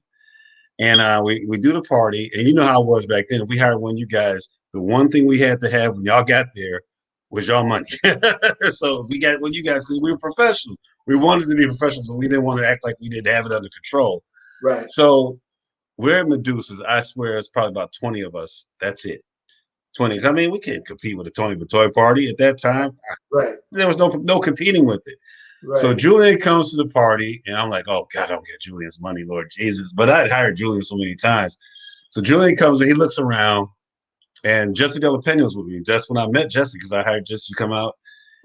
and we do the party. And you know how it was back then. If we hired one of you guys, the one thing we had to have when y'all got there was y'all money. So we got you guys, because we were professionals. We wanted to be professionals, so we didn't want to act like we didn't have it under control. Right. So we're at Medusa's. I swear it's probably about 20 of us. That's it. 20. I mean, we can't compete with a Tony Batoy party at that time. Right. There was no competing with it. Right. So Julian comes to the party, and I'm like, oh, God, I don't get Julian's money, Lord Jesus. But I'd hired Julian so many times. So Julian comes, and he looks around, and Jesse De La Pena was with me. Just when I met Jesse, because I hired Jesse to come out.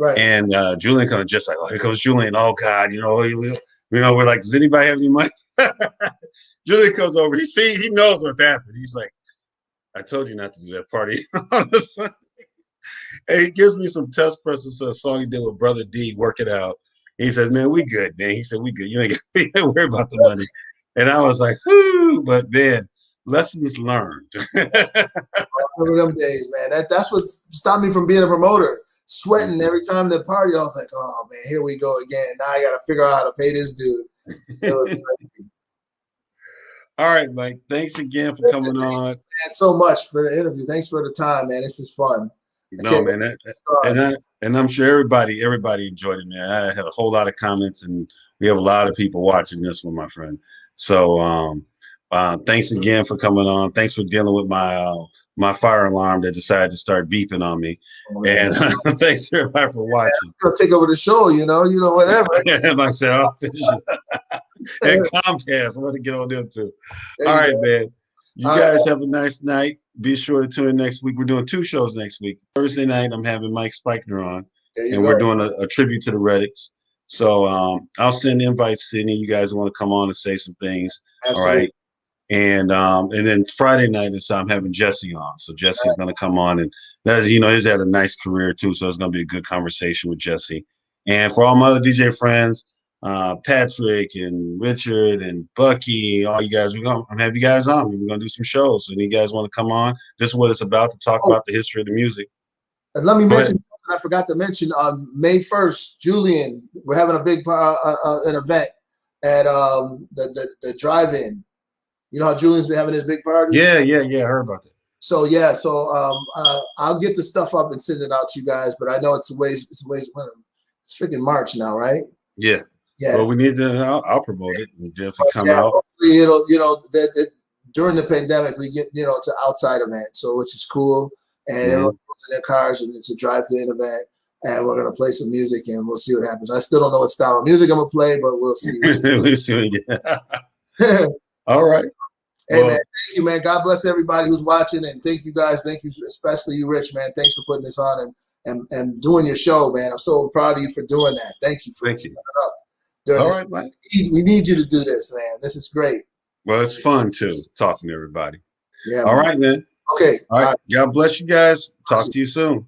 Right. And Julian comes just like, oh, here comes Julian. Oh, God, we're like, does anybody have any money? Julian comes over. He knows what's happening. He's like, I told you not to do that party on the Sunday. And he gives me some test presses to a song he did with Brother D, Work It Out. He says, man, we good, man. He said, we good. You ain't got to worry about the money. And I was like, whoo, but man, lessons learned. Remember them days, man. That's what stopped me from being a promoter. Sweating every time the party. I was like, oh man, here we go again. Now I got to figure out how to pay this dude. It was crazy. All right, Mike. Thanks again for coming on. And so much for the interview. Thanks for the time, man. This is fun. No, man. And I'm sure everybody enjoyed it, man. I had a whole lot of comments, and we have a lot of people watching this one, my friend. So thanks again for coming on. Thanks for dealing with my fire alarm that decided to start beeping on me. Oh, and thanks everybody for watching. I'm gonna take over the show, whatever. Like I said, I'll finish it. And Comcast, I'm gonna get on them too. All right, man. You guys have a nice night. Be sure to tune in next week. We're doing 2 shows next week. Thursday night, I'm having Mike Speichner on, and we're doing a tribute to the Reddics. So I'll send invites to any of you guys who want to come on and say some things. Absolutely. All right. And then Friday night is I'm having Jesse on. So Jesse's going to come on, and that's, he's had a nice career too. So it's going to be a good conversation with Jesse. And for all my other DJ friends, Patrick and Richard and Bucky, all you guys, I'm gonna have you guys on. We're gonna do some shows. So, you guys want to come on? This is what it's about, to talk about the history of the music. And let me mention something I forgot to mention. May 1st, Julian, we're having a big an event at the drive-in. You know how Julian's been having his big parties? Yeah. I heard about that. So I'll get the stuff up and send it out to you guys. But I know it's freaking March now, right? Yeah. Yeah. Well, we need to. I'll promote it. Jeff will come out. Hopefully, it'll. During the pandemic, we get it's an outside event, so which is cool, and everyone goes in their cars, and it's a drive-in event, and we're gonna play some music, and we'll see what happens. I still don't know what style of music I'm gonna play, but we'll see. We'll see. All right. Hey, man, thank you, man. God bless everybody who's watching, and thank you guys. Thank you, especially you, Rich, man. Thanks for putting this on and doing your show, man. I'm so proud of you for doing that. Thank you for stepping up. All right, man. We need you to do this, man. This is great. Well, it's fun too, talking to everybody. Yeah. All right, man. Okay. All right. God bless you guys. Talk to you soon.